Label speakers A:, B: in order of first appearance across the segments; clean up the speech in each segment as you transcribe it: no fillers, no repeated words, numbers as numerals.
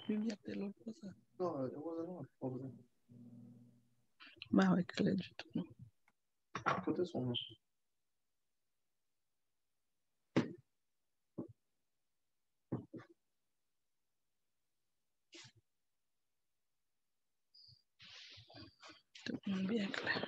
A: Lumière de l'autre cosa.
B: No, it wasn't on. What was it?
A: Bah ouais, clair du tout.
B: Put this one on.
A: Tout le monde bien clair.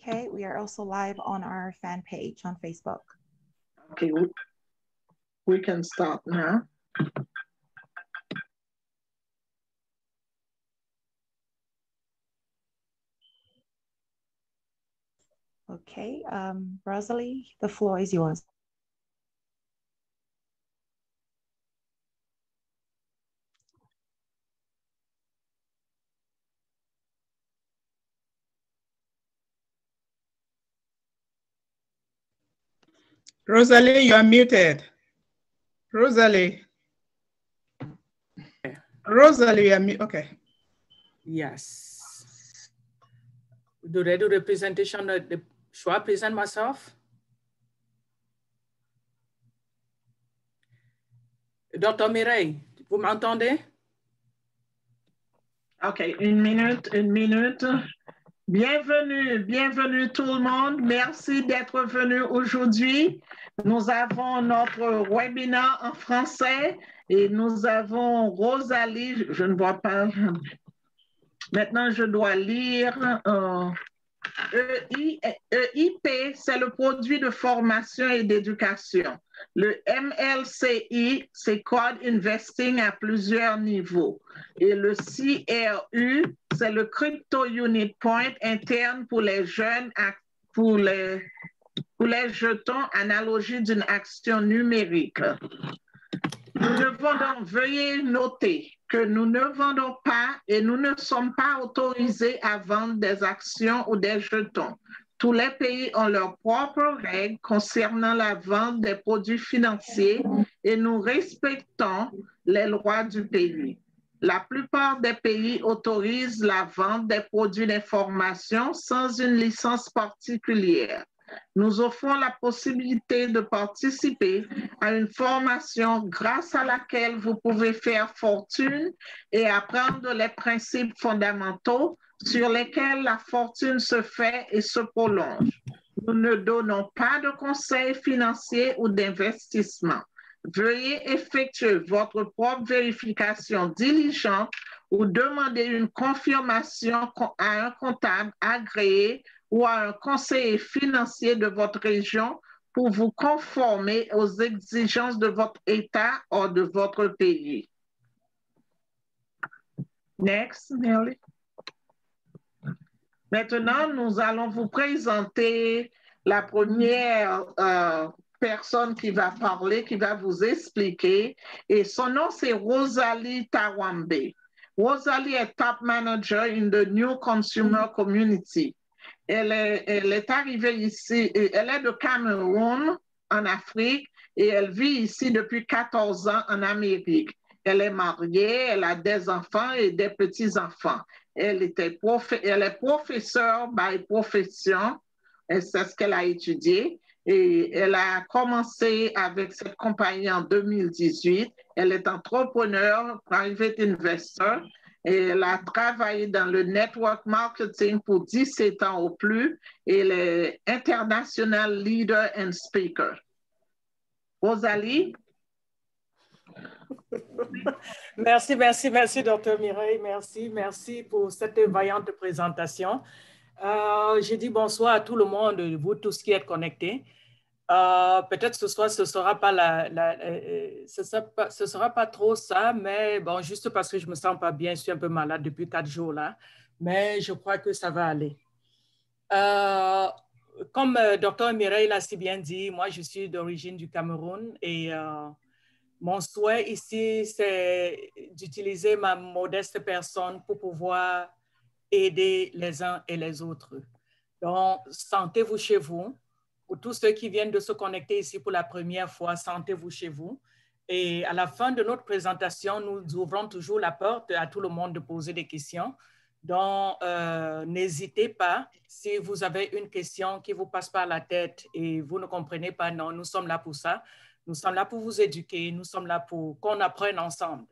C: Okay, we are also live on our fan page on Facebook.
D: Okay, we can start now.
C: Okay, Rosalie, the floor is yours.
A: Rosalie, you are muted. Rosalie. Rosalie, you are muted. Okay.
E: Yes. Do I do the presentation? Should I present myself? Dr. Mireille, vous m'entendez?
D: OK, une minute. Bienvenue tout le monde. Merci d'être venu aujourd'hui. Nous avons notre webinaire en français et nous avons Rosalie, je ne vois pas. Maintenant, je dois lire. EIP, c'est le produit de formation et d'éducation. Le MLCI, c'est Code Investing à plusieurs niveaux. Et le CRU, c'est le Crypto Unit Point interne pour les jeunes, pour les jetons, analogie d'une action numérique. Nous devons donc veuillez noter que nous ne vendons pas et nous ne sommes pas autorisés à vendre des actions ou des jetons. Tous les pays ont leurs propres règles concernant la vente des produits financiers et nous respectons les lois du pays. La plupart des pays autorisent la vente des produits d'information sans une licence particulière. Nous offrons la possibilité de participer à une formation grâce à laquelle vous pouvez faire fortune et apprendre les principes fondamentaux sur lesquels la fortune se fait et se prolonge. Nous ne donnons pas de conseils financiers ou d'investissement. Veuillez effectuer votre propre vérification diligente ou demander une confirmation à un comptable agréé ou à un conseiller financier de votre région pour vous conformer aux exigences de votre État ou de votre pays. Next, Nelly. Maintenant, nous allons vous présenter la première personne qui va parler, qui va vous expliquer. Et son nom, c'est Rosalie Tawambe. Rosalie est Top Manager in the New Consumer Community. Elle est arrivée ici, elle est de Cameroun, en Afrique, et elle vit ici depuis 14 ans en Amérique. Elle est mariée, elle a des enfants et des petits-enfants. Elle est professeure by profession, c'est ce qu'elle a étudié. Et elle a commencé avec cette compagnie en 2018. Elle est entrepreneur, private investor. Et elle a travaillé dans le network marketing pour 17 ans au plus et elle est international leader and speaker. Rosalie?
E: Merci, Dr. Mireille. Merci pour cette vaillante présentation. Je dis bonsoir à tout le monde, vous tous qui êtes connectés. Peut-être ce soir, ce sera pas ce sera pas trop ça, mais bon, juste parce que je me sens pas bien, je suis un peu malade depuis 4 jours là, mais je crois que ça va aller. Comme Dr. Mireille l'a si bien dit, moi je suis d'origine du Cameroun et mon souhait ici, c'est d'utiliser ma modeste personne pour pouvoir aider les uns et les autres. Donc, sentez-vous chez vous. Pour tous ceux qui viennent de se connecter ici pour la première fois, sentez-vous chez vous. Et à la fin de notre présentation, nous ouvrons toujours la porte à tout le monde de poser des questions. Donc, n'hésitez pas. Si vous avez une question qui vous passe par la tête et vous ne comprenez pas, non, nous sommes là pour ça. Nous sommes là pour vous éduquer. Nous sommes là pour qu'on apprenne ensemble.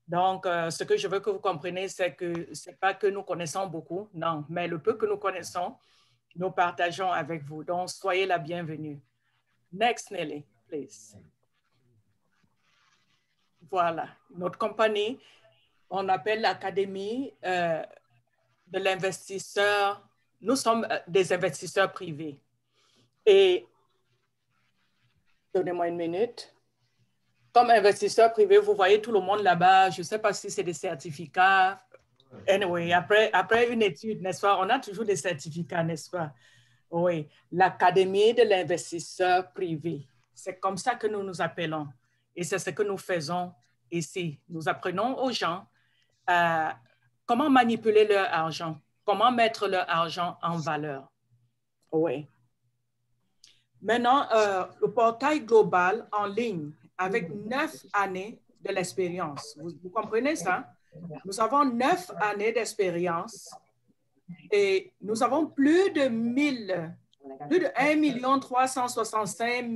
E: Donc, ce que je veux que vous compreniez, c'est que ce n'est pas que nous connaissons beaucoup, non, mais le peu que nous connaissons, nous partageons avec vous. Donc, soyez la bienvenue. Next, Nelly, please. Voilà, notre compagnie, on appelle l'Académie de l'investisseur. Nous sommes des investisseurs privés. Et, donnez-moi une minute. Comme investisseur privé, vous voyez tout le monde là-bas. Je ne sais pas si c'est des certificats. Anyway, après une étude, n'est-ce pas, on a toujours des certificats, n'est-ce pas? Oui, l'Académie de l'investisseur privé. C'est comme ça que nous nous appelons. Et c'est ce que nous faisons ici. Nous apprenons aux gens comment manipuler leur argent, comment mettre leur argent en valeur. Oui. Maintenant, le portail global en ligne avec 9 années de l'expérience. Vous comprenez ça? Nous avons 9 années d'expérience et nous avons plus de 1 365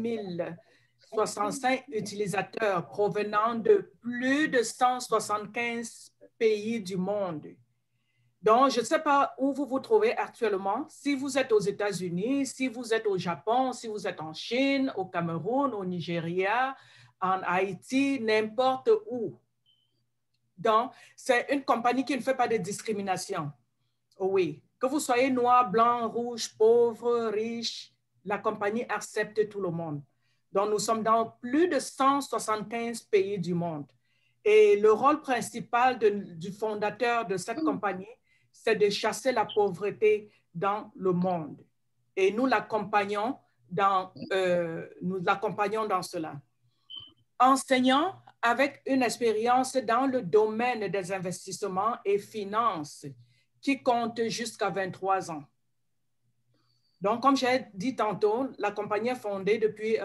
E: 065 utilisateurs provenant de plus de 175 pays du monde. Donc, je ne sais pas où vous vous trouvez actuellement. Si vous êtes aux États-Unis, si vous êtes au Japon, si vous êtes en Chine, au Cameroun, au Nigeria, en Haïti, n'importe où. Donc, c'est une compagnie qui ne fait pas de discrimination. Oui. Que vous soyez noir, blanc, rouge, pauvre, riche, la compagnie accepte tout le monde. Donc, nous sommes dans plus de 175 pays du monde. Et le rôle principal du fondateur de cette compagnie, c'est de chasser la pauvreté dans le monde. Et nous l'accompagnons dans cela. Enseignant avec une expérience dans le domaine des investissements et finances qui compte jusqu'à 23 ans. Donc, comme j'ai dit tantôt, la compagnie est fondée depuis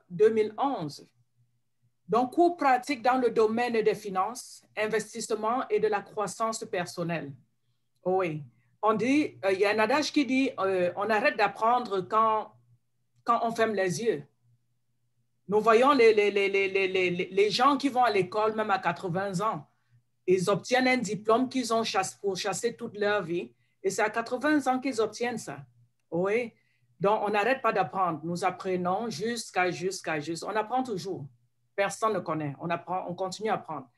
E: 2011. Donc, cours pratiques dans le domaine des finances, investissement et de la croissance personnelle. Oui. On dit, il y a un adage qui dit, on arrête d'apprendre quand on ferme les yeux. Nous voyons les gens qui vont à l'école, même à 80 ans, ils obtiennent un diplôme qu'ils ont pour chasser toute leur vie. Et c'est à 80 ans qu'ils obtiennent ça. Oui. Donc, on n'arrête pas d'apprendre. Nous apprenons jusqu'à. On apprend toujours. Personne ne connaît. On apprend, on continue à apprendre.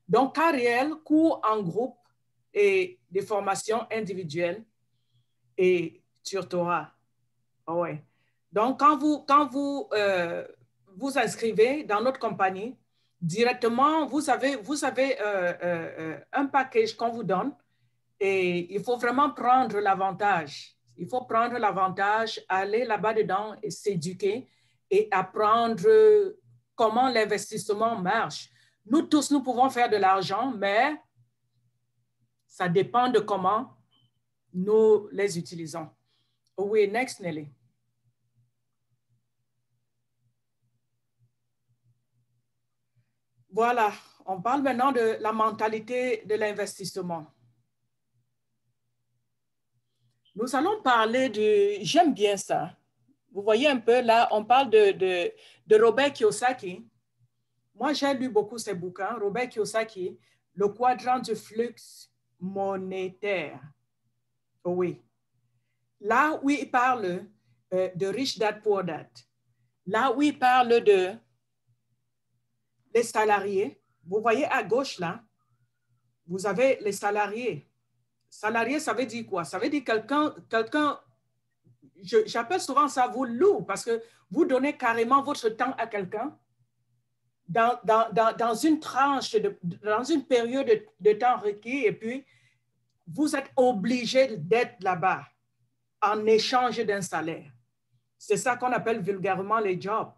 E: Donc, carrière, cours en groupe et des formations individuelles et sur Torah. Oui. Donc, quand vous vous inscrivez dans notre compagnie, directement, vous avez un package qu'on vous donne et il faut vraiment prendre l'avantage. Il faut prendre l'avantage, aller là-bas dedans et s'éduquer et apprendre comment l'investissement marche. Nous tous, nous pouvons faire de l'argent, mais ça dépend de comment nous les utilisons. Oui, next, Nelly. Voilà, on parle maintenant de la mentalité de l'investissement. Nous allons parler j'aime bien ça. Vous voyez un peu là, on parle de Robert Kiyosaki. Moi, j'ai lu beaucoup ses bouquins. Robert Kiyosaki, Le quadrant du flux monétaire. Oh oui. Là où il parle de Rich Dad Poor Dad. Là où il parle les salariés. Vous voyez à gauche là, vous avez les salariés. Salarié, ça veut dire quoi? Ça veut dire quelqu'un j'appelle souvent ça vous loue parce que vous donnez carrément votre temps à quelqu'un dans une tranche, dans une période de temps requis et puis vous êtes obligé d'être là-bas en échange d'un salaire. C'est ça qu'on appelle vulgairement les jobs.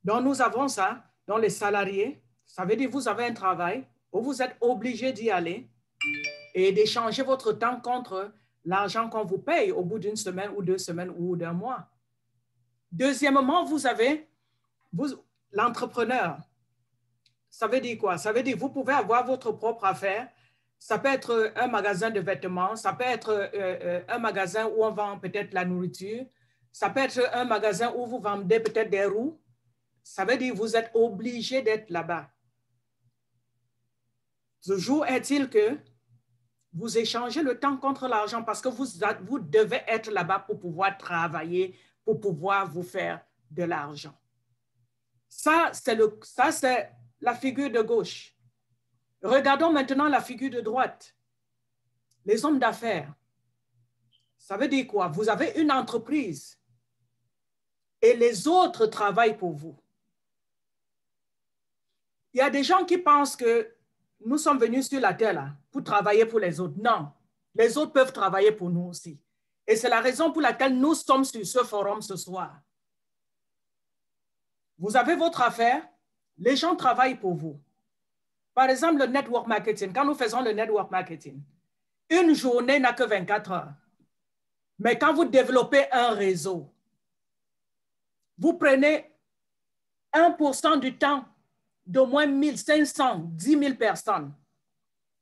E: Donc, nous avons ça dans les salariés. Ça veut dire que vous avez un travail où vous êtes obligé d'y aller et d'échanger votre temps contre l'argent qu'on vous paye au bout d'une semaine ou 2 semaines ou d'un mois. Deuxièmement, vous avez l'entrepreneur. Ça veut dire quoi? Ça veut dire que vous pouvez avoir votre propre affaire. Ça peut être un magasin de vêtements, ça peut être un magasin où on vend peut-être la nourriture, ça peut être un magasin où vous vendez peut-être des roues. Ça veut dire que vous êtes obligé d'être là-bas. Toujours est-il que vous échangez le temps contre l'argent parce que vous devez être là-bas pour pouvoir travailler, pour pouvoir vous faire de l'argent. Ça, c'est la figure de gauche. Regardons maintenant la figure de droite. Les hommes d'affaires. Ça veut dire quoi? Vous avez une entreprise et les autres travaillent pour vous. Il y a des gens qui pensent que nous sommes venus sur la terre là, pour travailler pour les autres. Non, les autres peuvent travailler pour nous aussi. Et c'est la raison pour laquelle nous sommes sur ce forum ce soir. Vous avez votre affaire, les gens travaillent pour vous. Par exemple, le network marketing, quand nous faisons le network marketing, une journée n'a que 24 heures. Mais quand vous développez un réseau, vous prenez 1% du temps d'au moins 1500, 10 000 personnes.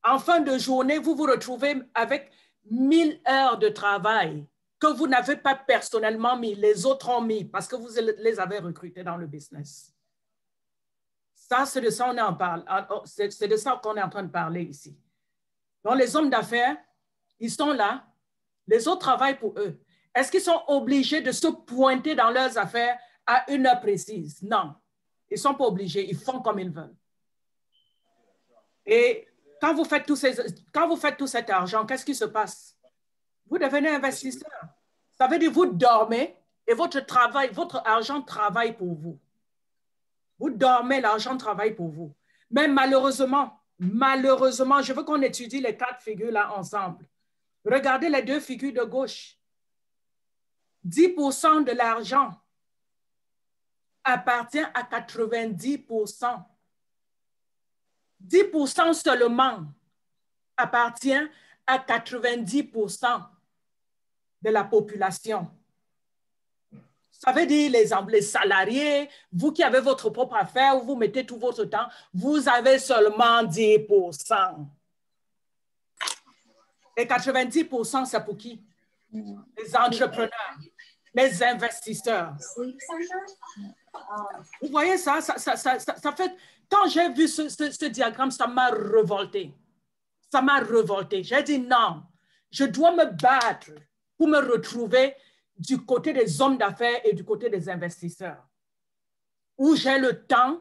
E: En fin de journée, vous vous retrouvez avec 1000 heures de travail que vous n'avez pas personnellement mis, les autres ont mis parce que vous les avez recrutés dans le business. Ça, c'est de ça qu'on est en train de parler ici. Donc, les hommes d'affaires, ils sont là, les autres travaillent pour eux. Est-ce qu'ils sont obligés de se pointer dans leurs affaires à une heure précise? Non, ils ne sont pas obligés, ils font comme ils veulent. Et quand vous faites tout cet argent, qu'est-ce qui se passe? Vous devenez investisseur. Ça veut dire que vous dormez et votre argent travaille pour vous. Vous dormez, l'argent travaille pour vous. Mais malheureusement, je veux qu'on étudie les 4 figures là ensemble. Regardez les 2 figures de gauche. 10% de l'argent appartient à 90%. 10% seulement appartient à 90% de la population. Ça veut dire les salariés, vous qui avez votre propre affaire, où vous mettez tout votre temps, vous avez seulement 10%. Et 90%, c'est pour qui? Les entrepreneurs, les investisseurs. Vous voyez ça fait... Quand j'ai vu ce diagramme, ça m'a révolté. Ça m'a révolté. J'ai dit non, je dois me battre pour me retrouver du côté des hommes d'affaires et du côté des investisseurs, où j'ai le temps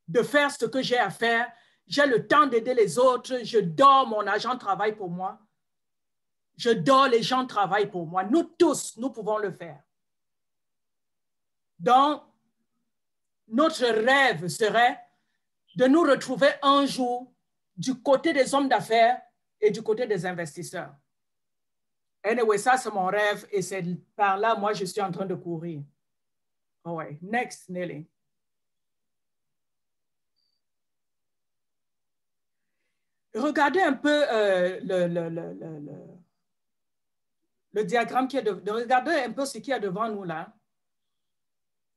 E: de faire ce que j'ai à faire, j'ai le temps d'aider les autres, je dors, mon agent travaille pour moi, je dors, les gens travaillent pour moi. Nous tous, nous pouvons le faire. Donc, notre rêve serait de nous retrouver un jour du côté des hommes d'affaires et du côté des investisseurs. Anyway, ça, c'est mon rêve et c'est par là, moi, je suis en train de courir. Oh ouais. Next, Nelly. Regardez un peu le diagramme qui est regardez un peu ce qu'il y a devant nous là.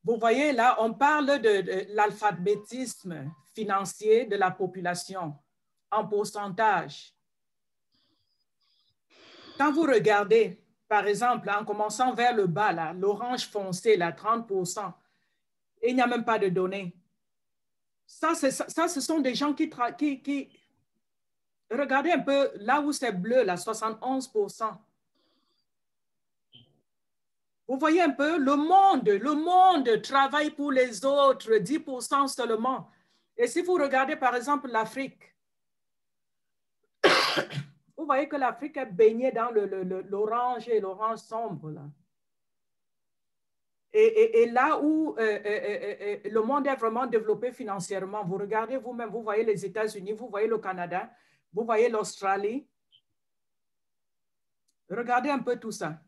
E: Vous voyez là, on parle de l'alphabétisme financier de la population en pourcentage. Quand vous regardez, par exemple, en commençant vers le bas, là, l'orange foncé, là, 30%, il n'y a même pas de données. Ça, ce sont des gens qui... Regardez un peu là où c'est bleu, là, 71%. Vous voyez un peu, le monde travaille pour les autres, 10% seulement. Et si vous regardez, par exemple, l'Afrique, Vous voyez que l'Afrique est baignée dans l'orange et l'orange sombre, là. Et là où le monde est vraiment développé financièrement, vous regardez vous-même, vous voyez les États-Unis, vous voyez le Canada, vous voyez l'Australie. Regardez un peu tout ça.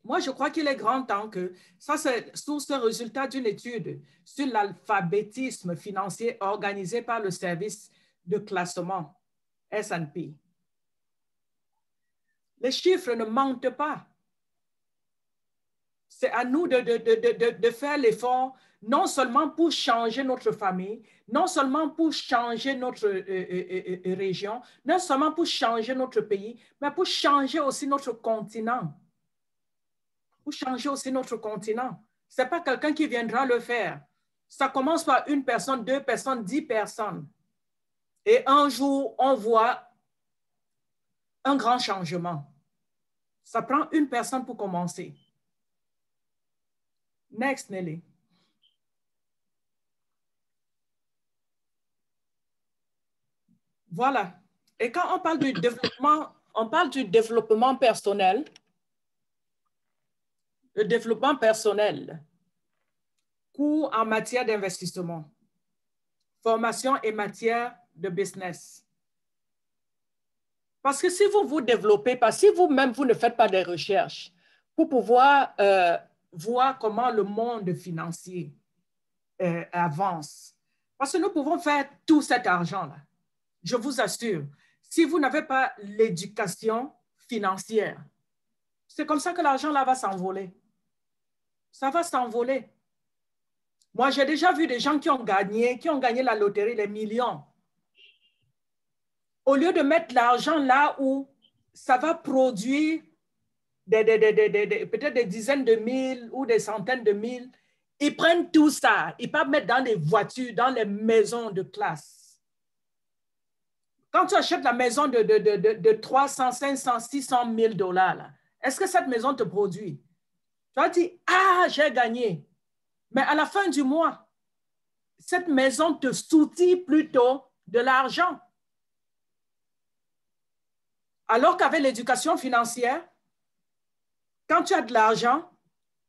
E: Moi, je crois qu'il est grand temps que, ça c'est sous ce résultat d'une étude sur l'alphabétisme financier organisé par le service de classement S&P. Les chiffres ne mentent pas. C'est à nous de faire l'effort, non seulement pour changer notre famille, non seulement pour changer notre région, non seulement pour changer notre pays, mais pour changer aussi notre continent. Pour changer aussi notre continent. Ce n'est pas quelqu'un qui viendra le faire. Ça commence par une personne, 2 personnes, 10 personnes. Et un jour, on voit un grand changement. Ça prend une personne pour commencer. Next, Nelly. Voilà. Et quand on parle du développement personnel. Le développement personnel, cours en matière d'investissement, formation et matière de business. Parce que si vous vous développez pas, si vous-même vous ne faites pas des recherches pour pouvoir voir comment le monde financier avance, parce que nous pouvons faire tout cet argent-là, je vous assure, si vous n'avez pas l'éducation financière, c'est comme ça que l'argent-là va s'envoler. Ça va s'envoler. Moi, j'ai déjà vu des gens qui ont gagné la loterie, les millions. Au lieu de mettre l'argent là où ça va produire peut-être des dizaines de mille ou des centaines de mille, ils prennent tout ça. Ils peuvent mettre dans les voitures, dans les maisons de classe. Quand tu achètes la maison de 300, 500, 600 000 $, est-ce que cette maison te produit? Tu vas dire, ah, j'ai gagné. Mais à la fin du mois, cette maison te soutient plutôt de l'argent. Alors qu'avec l'éducation financière, quand tu as de l'argent,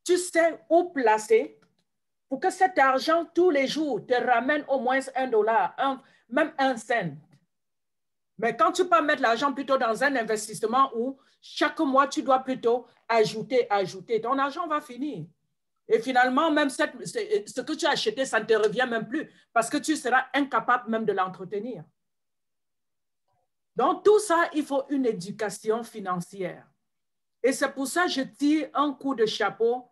E: tu sais où placer pour que cet argent, tous les jours, te ramène au moins $1, même 1 cent. Mais quand tu peux mettre l'argent plutôt dans un investissement où chaque mois, tu dois plutôt ajouter, ton argent va finir. Et finalement, même ce que tu as acheté, ça ne te revient même plus parce que tu seras incapable même de l'entretenir. Donc, tout ça, il faut une éducation financière. Et c'est pour ça que je tire un coup de chapeau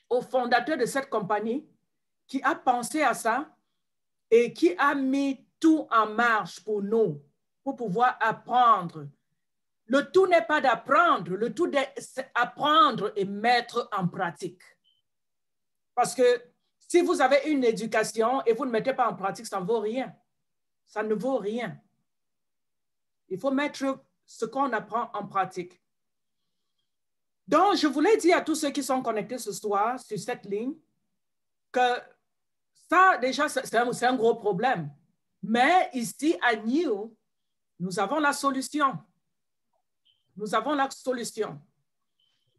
E: au fondateur de cette compagnie qui a pensé à ça et qui a mis tout en marche pour nous, pour pouvoir apprendre. Le tout n'est pas d'apprendre, le tout c'est apprendre et mettre en pratique. Parce que si vous avez une éducation et vous ne mettez pas en pratique, ça ne vaut rien. Ça ne vaut rien. Il faut mettre ce qu'on apprend en pratique. Donc, je voulais dire à tous ceux qui sont connectés ce soir sur cette ligne que ça, déjà, c'est un gros problème. Mais ici, à New, nous avons la solution. Nous avons la solution.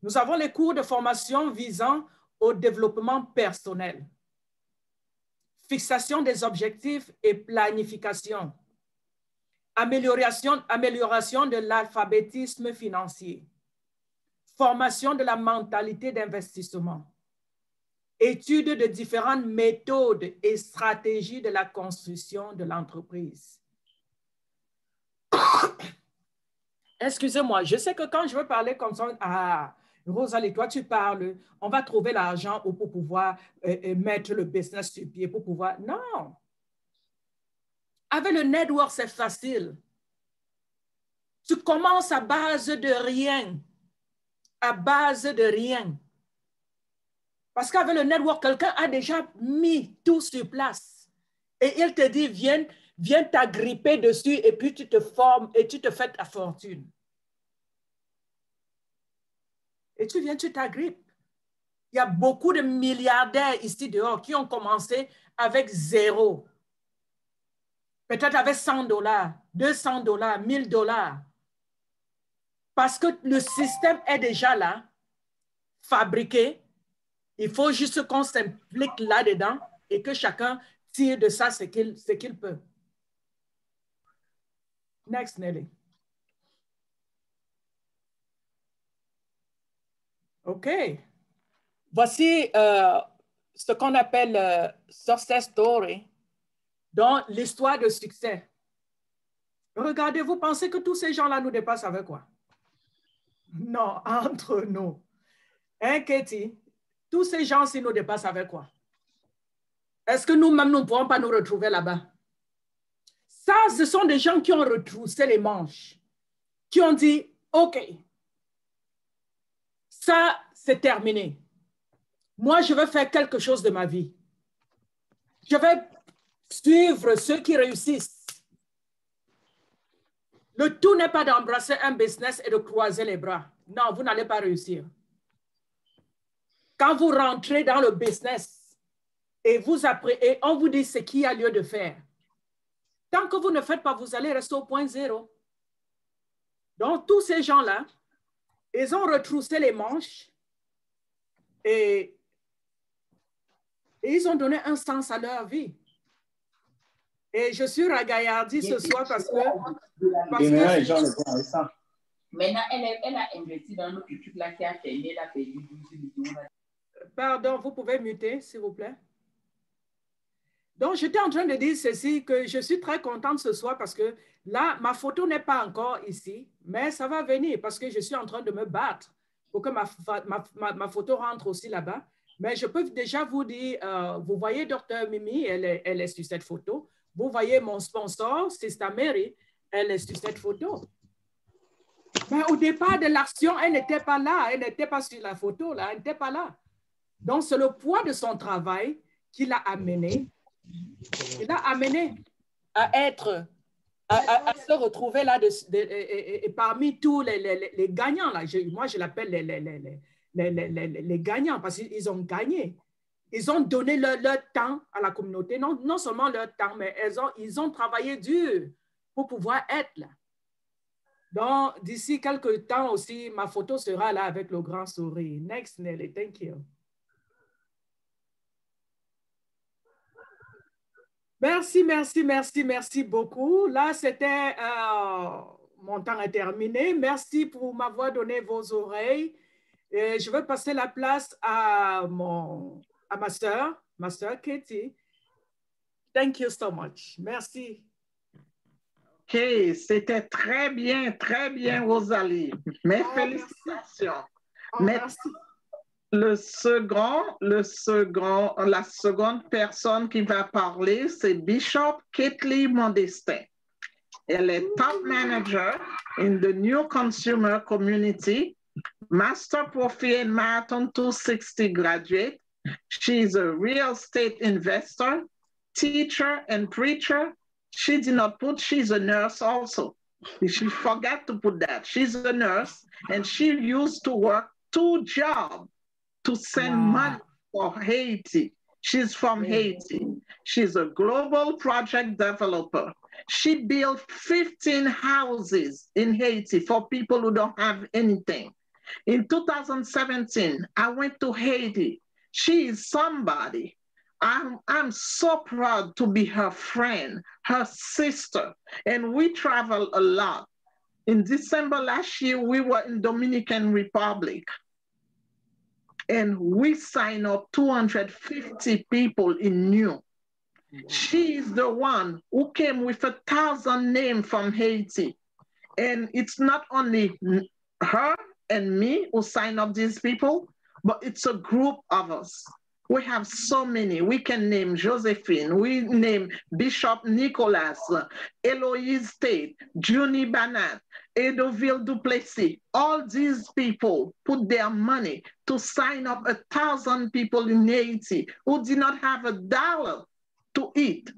E: Nous avons les cours de formation visant au développement personnel, fixation des objectifs et planification, amélioration de l'alphabétisme financier, formation de la mentalité d'investissement, étude de différentes méthodes et stratégies de la construction de l'entreprise. Excusez-moi, je sais que quand je veux parler comme ça, ah, Rosalie, toi tu parles, on va trouver l'argent pour pouvoir mettre le business sur pied, pour pouvoir... Non! Avec le network, c'est facile. Tu commences à base de rien. À base de rien. Parce qu'avec le network, quelqu'un a déjà mis tout sur place. Et il te dit, viens t'agripper dessus et puis tu te formes et tu te fais ta fortune. Et tu t'agrippes. Il y a beaucoup de milliardaires ici dehors qui ont commencé avec 0. Peut-être avec $100. $200, $1000. Parce que le système est déjà là, fabriqué. Il faut juste qu'on s'implique là-dedans et que chacun tire de ça ce qu'il peut. Next, Nelly. OK. Voici ce qu'on appelle success story, dans l'histoire de succès. Regardez, vous pensez que tous ces gens-là nous dépassent avec quoi? Non, entre nous. Hein, Katie? Tous ces gens-ci nous dépassent avec quoi? Est-ce que nous-mêmes, nous ne pourrons pas nous retrouver là-bas? Ça, ce sont des gens qui ont retroussé les manches, qui ont dit, OK, ça, c'est terminé. Moi, je veux faire quelque chose de ma vie. Je vais suivre ceux qui réussissent. Le tout n'est pas d'embrasser un business et de croiser les bras. Non, vous n'allez pas réussir. Quand vous rentrez dans le business et on vous dit ce qu'il y a lieu de faire, tant que vous ne faites pas, vous allez rester au point zéro. Donc, tous ces gens-là, ils ont retroussé les manches et ils ont donné un sens à leur vie. Et je suis ragaillardie ce soir parce que...
F: Maintenant, elle a investi dans notre truc là qui a fermé, elle a perdu 12 millions.
E: Pardon, vous pouvez muter, s'il vous plaît. Donc, j'étais en train de dire ceci, que je suis très contente ce soir parce que là, ma photo n'est pas encore ici, mais ça va venir parce que je suis en train de me battre pour que ma photo rentre aussi là-bas. Mais je peux déjà vous dire, vous voyez Dr. Mimi, elle est sur cette photo. Vous voyez mon sponsor, Sister Mary, elle est sur cette photo. Mais au départ de l'action, elle n'était pas là, elle n'était pas sur la photo, là, elle n'était pas là. Donc, c'est le poids de son travail qui l'a amené. Il l'a amené à se retrouver là et parmi tous les gagnants. Là, moi, je l'appelle les gagnants parce qu'ils ont gagné. Ils ont donné leur temps à la communauté, non seulement leur temps, mais ils ont travaillé dur pour pouvoir être là. Donc, d'ici quelques temps aussi, ma photo sera là avec le grand sourire. Next, Nelly, thank you. Merci beaucoup. Là, c'était, mon temps est terminé. Merci pour m'avoir donné vos oreilles. Et je vais passer la place à ma soeur Katie. Thank you so much. Merci.
D: OK, c'était très bien, Rosalie. Mes félicitations.
E: Merci.
D: La seconde personne qui va parler, c'est Bishop Kathleen Modestin. Elle est top manager in the new consumer community, master profit in Marathon 260 graduate. She's a real estate investor, teacher, and preacher. She did not put, she's a nurse also. She forgot to put that. She's a nurse, and she used to work 2 jobs to send money for Haiti. She's from Haiti. She's a global project developer. She built 15 houses in Haiti for people who don't have anything. In 2017, I went to Haiti. She is somebody. I'm so proud to be her friend, her sister, and we travel a lot. In December last year, we were in Dominican Republic, and we signed up 250 people in New. Wow. She is the one who came with 1,000 names from Haiti. And it's not only her and me who sign up these people, but it's a group of us. We have so many. We can name Josephine, we name Bishop Nicholas, Eloise Tate, Junie Banat, Edoville Duplessis. All these people put their money to sign up 1,000 people in Haiti who did not have $1 to eat.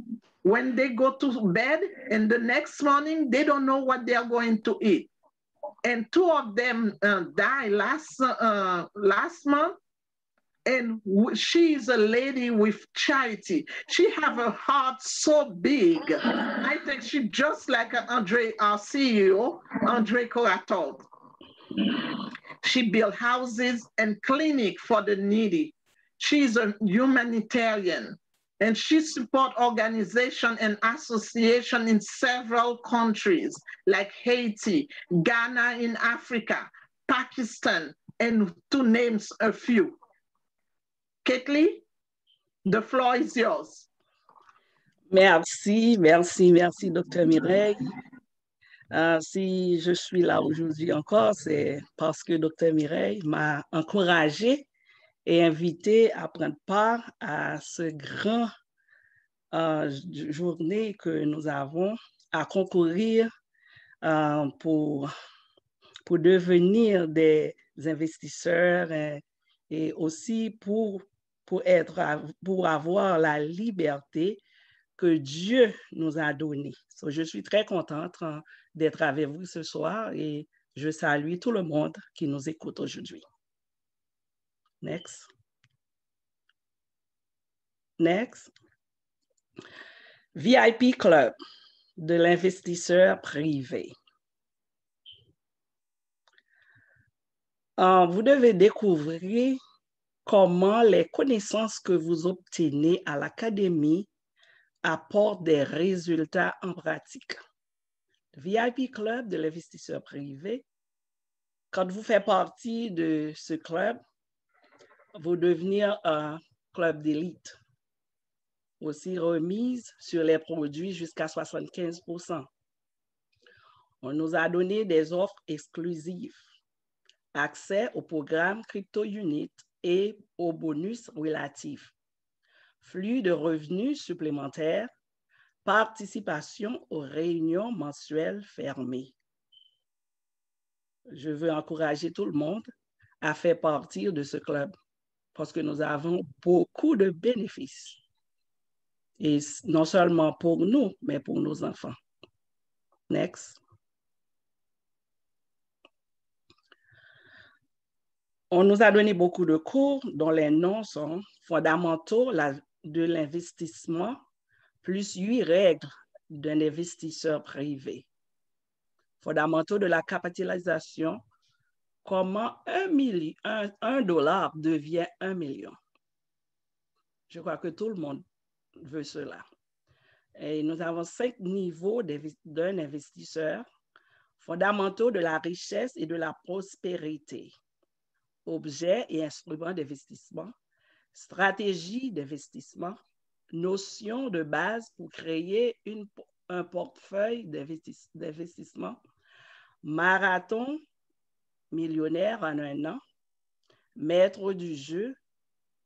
D: When they go to bed and the next morning, they don't know what they are going to eat. And 2 of them died last month. And she is a lady with charity. She have a heart so big. I think she just like Andre, our CEO, Andre Koratov. She built houses and clinics for the needy. She's a humanitarian, and she supports organizations and associations in several countries like Haiti, Ghana in Africa, Pakistan, and to name a few. Kathleen, the floor is yours.
A: Merci, Dr. Mireille. Si je suis là aujourd'hui encore, c'est parce que Dr. Mireille m'a encouragé et invité à prendre part à ce grand journée que nous avons à concourir pour devenir des investisseurs et aussi pour avoir la liberté que Dieu nous a donnée. So, je suis très contente d'être avec vous ce soir et je salue tout le monde qui nous écoute aujourd'hui. Next. VIP Club de l'investisseur privé. Vous devez découvrir comment les connaissances que vous obtenez à l'académie apportent des résultats en pratique. VIP Club de l'investisseur privé, quand vous faites partie de ce club, vous devenez un club d'élite. Aussi remise sur les produits jusqu'à 75%. On nous a donné des offres exclusives, accès au programme Crypto Unit et aux bonus relatifs, flux de revenus supplémentaires, participation aux réunions mensuelles fermées. Je veux encourager tout le monde à faire partie de ce club parce que nous avons beaucoup de bénéfices. Et non seulement pour nous, mais pour nos enfants. Next. On nous a donné beaucoup de cours dont les noms sont fondamentaux de l'investissement, plus 8 règles d'un investisseur privé. Fondamentaux de la capitalisation, comment $1 devient 1 million. Je crois que tout le monde veut cela. Et nous avons 5 niveaux d'un investisseur, fondamentaux de la richesse et de la prospérité, objets et instruments d'investissement, stratégie d'investissement, notion de base pour créer un portefeuille d'investissement, marathon millionnaire en 1 an, maître du jeu,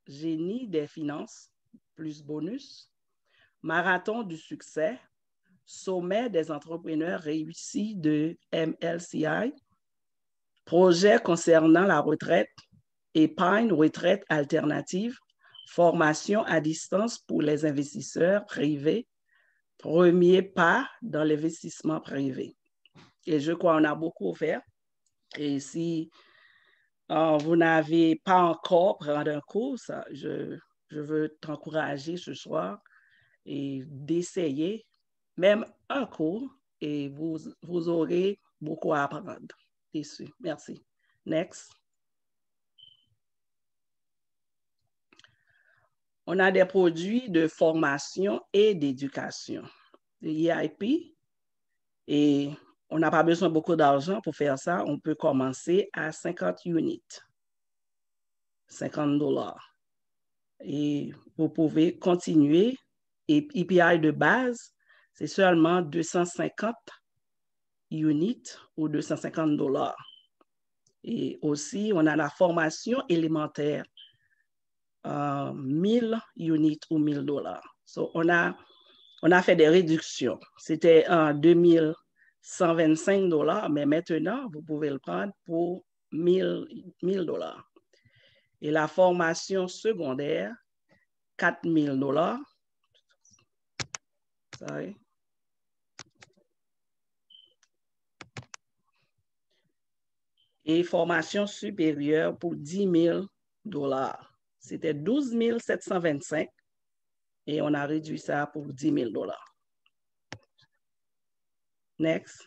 A: génie des finances, plus bonus, marathon du succès, sommet des entrepreneurs réussis de MLCI, projet concernant la retraite, épargne retraite alternative, formation à distance pour les investisseurs privés, premier pas dans l'investissement privé. Et je crois qu'on a beaucoup fait. Et si vous n'avez pas encore pris un cours, je veux t'encourager ce soir et d'essayer même un cours et vous aurez beaucoup à apprendre dessus. Merci. Next. On a des produits de formation et d'éducation, le EIP, et on n'a pas besoin de beaucoup d'argent pour faire ça. On peut commencer à 50 units, $50. Et vous pouvez continuer. Et EPI de base, c'est seulement 250 units ou $250. Et aussi, on a la formation élémentaire, 1000 units ou $1000. So, on a fait des réductions. C'était en 2125 $, mais maintenant, vous pouvez le prendre pour $1000. Et la formation secondaire, $4000. Sorry. Et formation supérieure pour $10 000. C'était 12 725 et on a réduit ça pour 10 000 $. Next.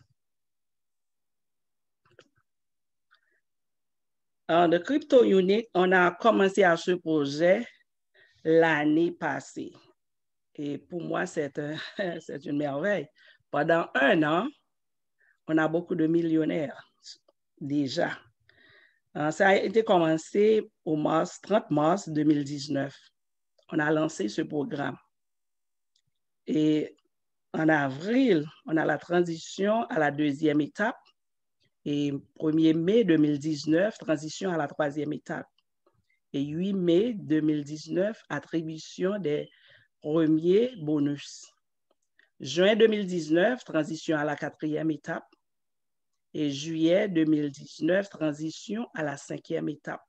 A: De Crypto Unique, on a commencé à ce projet l'année passée. Et pour moi, c'est une merveille. Pendant un an, on a beaucoup de millionnaires déjà. Ça a été commencé au 30 mars 2019. On a lancé ce programme. Et en avril, on a la transition à la deuxième étape. Et 1er mai 2019, transition à la troisième étape. Et 8 mai 2019, attribution des premiers bonus. Juin 2019, transition à la quatrième étape. Et juillet 2019, transition à la cinquième étape.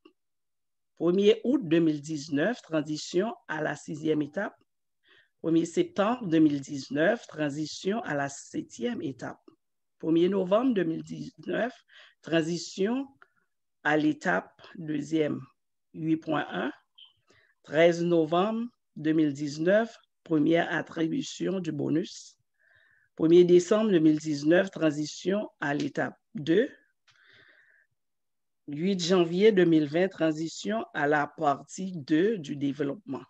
A: 1er août 2019, transition à la sixième étape. 1er septembre 2019, transition à la septième étape. 1er novembre 2019, transition à l'étape deuxième, 8.1. 13 novembre 2019, première attribution du bonus. 1er décembre 2019, transition à l'étape 2. 8 janvier 2020, transition à la partie 2 du développement.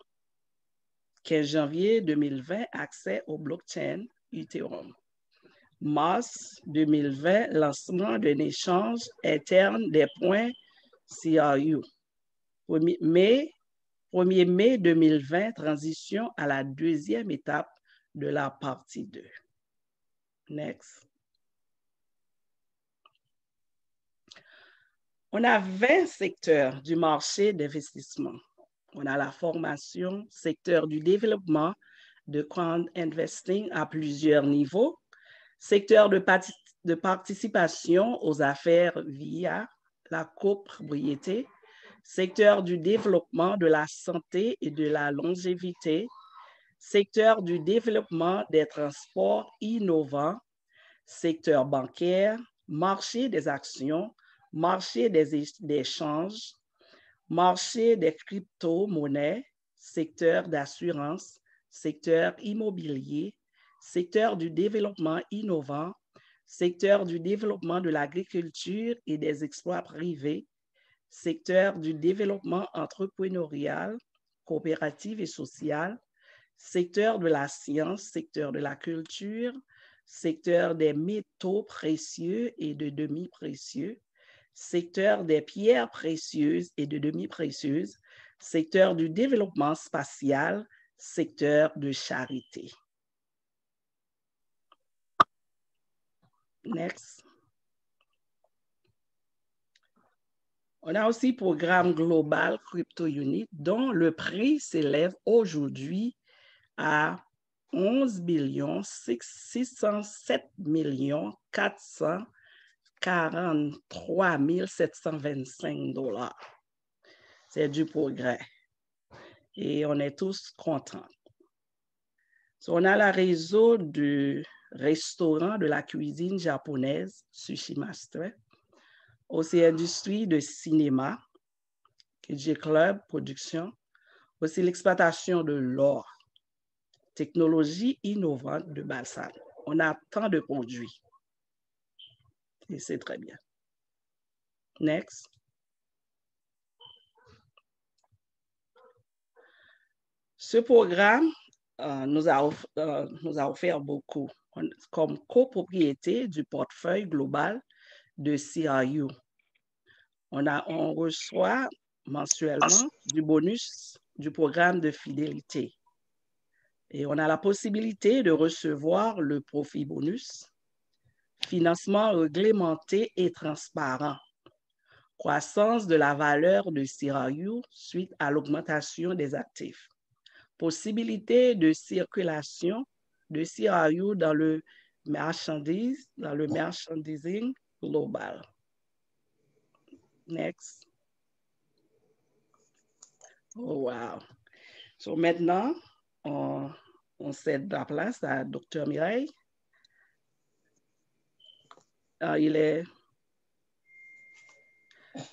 A: 15 janvier 2020, accès au blockchain Ethereum. Mars 2020, lancement d'un échange interne des points CRU. 1er mai 2020, transition à la deuxième étape de la partie 2. Next. On a 20 secteurs du marché d'investissement. On a la formation, secteur du développement, de crowd investing à plusieurs niveaux, secteur de participation aux affaires via la copropriété, secteur du développement de la santé et de la longévité, secteur du développement des transports innovants, secteur bancaire, marché des actions, marché des échanges, marché des crypto-monnaies, secteur d'assurance, secteur immobilier, secteur du développement innovant, secteur du développement de l'agriculture et des exploits privés, secteur du développement entrepreneurial, coopératif et social, secteur de la science, secteur de la culture, secteur des métaux précieux et de demi-précieux, secteur des pierres précieuses et de demi-précieuses, secteur du développement spatial, secteur de charité. Next. On a aussi le programme global Crypto Unit dont le prix s'élève aujourd'hui à 11 607 443 725 $. C'est du progrès. Et on est tous contents. So, on a le réseau du restaurant de la cuisine japonaise, Sushi Master, aussi industrie de cinéma, KJ Club Production, aussi l'exploitation de l'or, technologie innovante de Balsan. On a tant de produits. Et c'est très bien. Next. Ce programme nous a offert beaucoup comme copropriété du portefeuille global de CRU. On reçoit mensuellement du bonus du programme de fidélité. Et on a la possibilité de recevoir le profit bonus, financement réglementé et transparent, croissance de la valeur de CRU suite à l'augmentation des actifs, possibilité de circulation de CRU dans le merchandising global. Next. Oh, wow. So maintenant, on cède la place à Dr. Mireille. Il est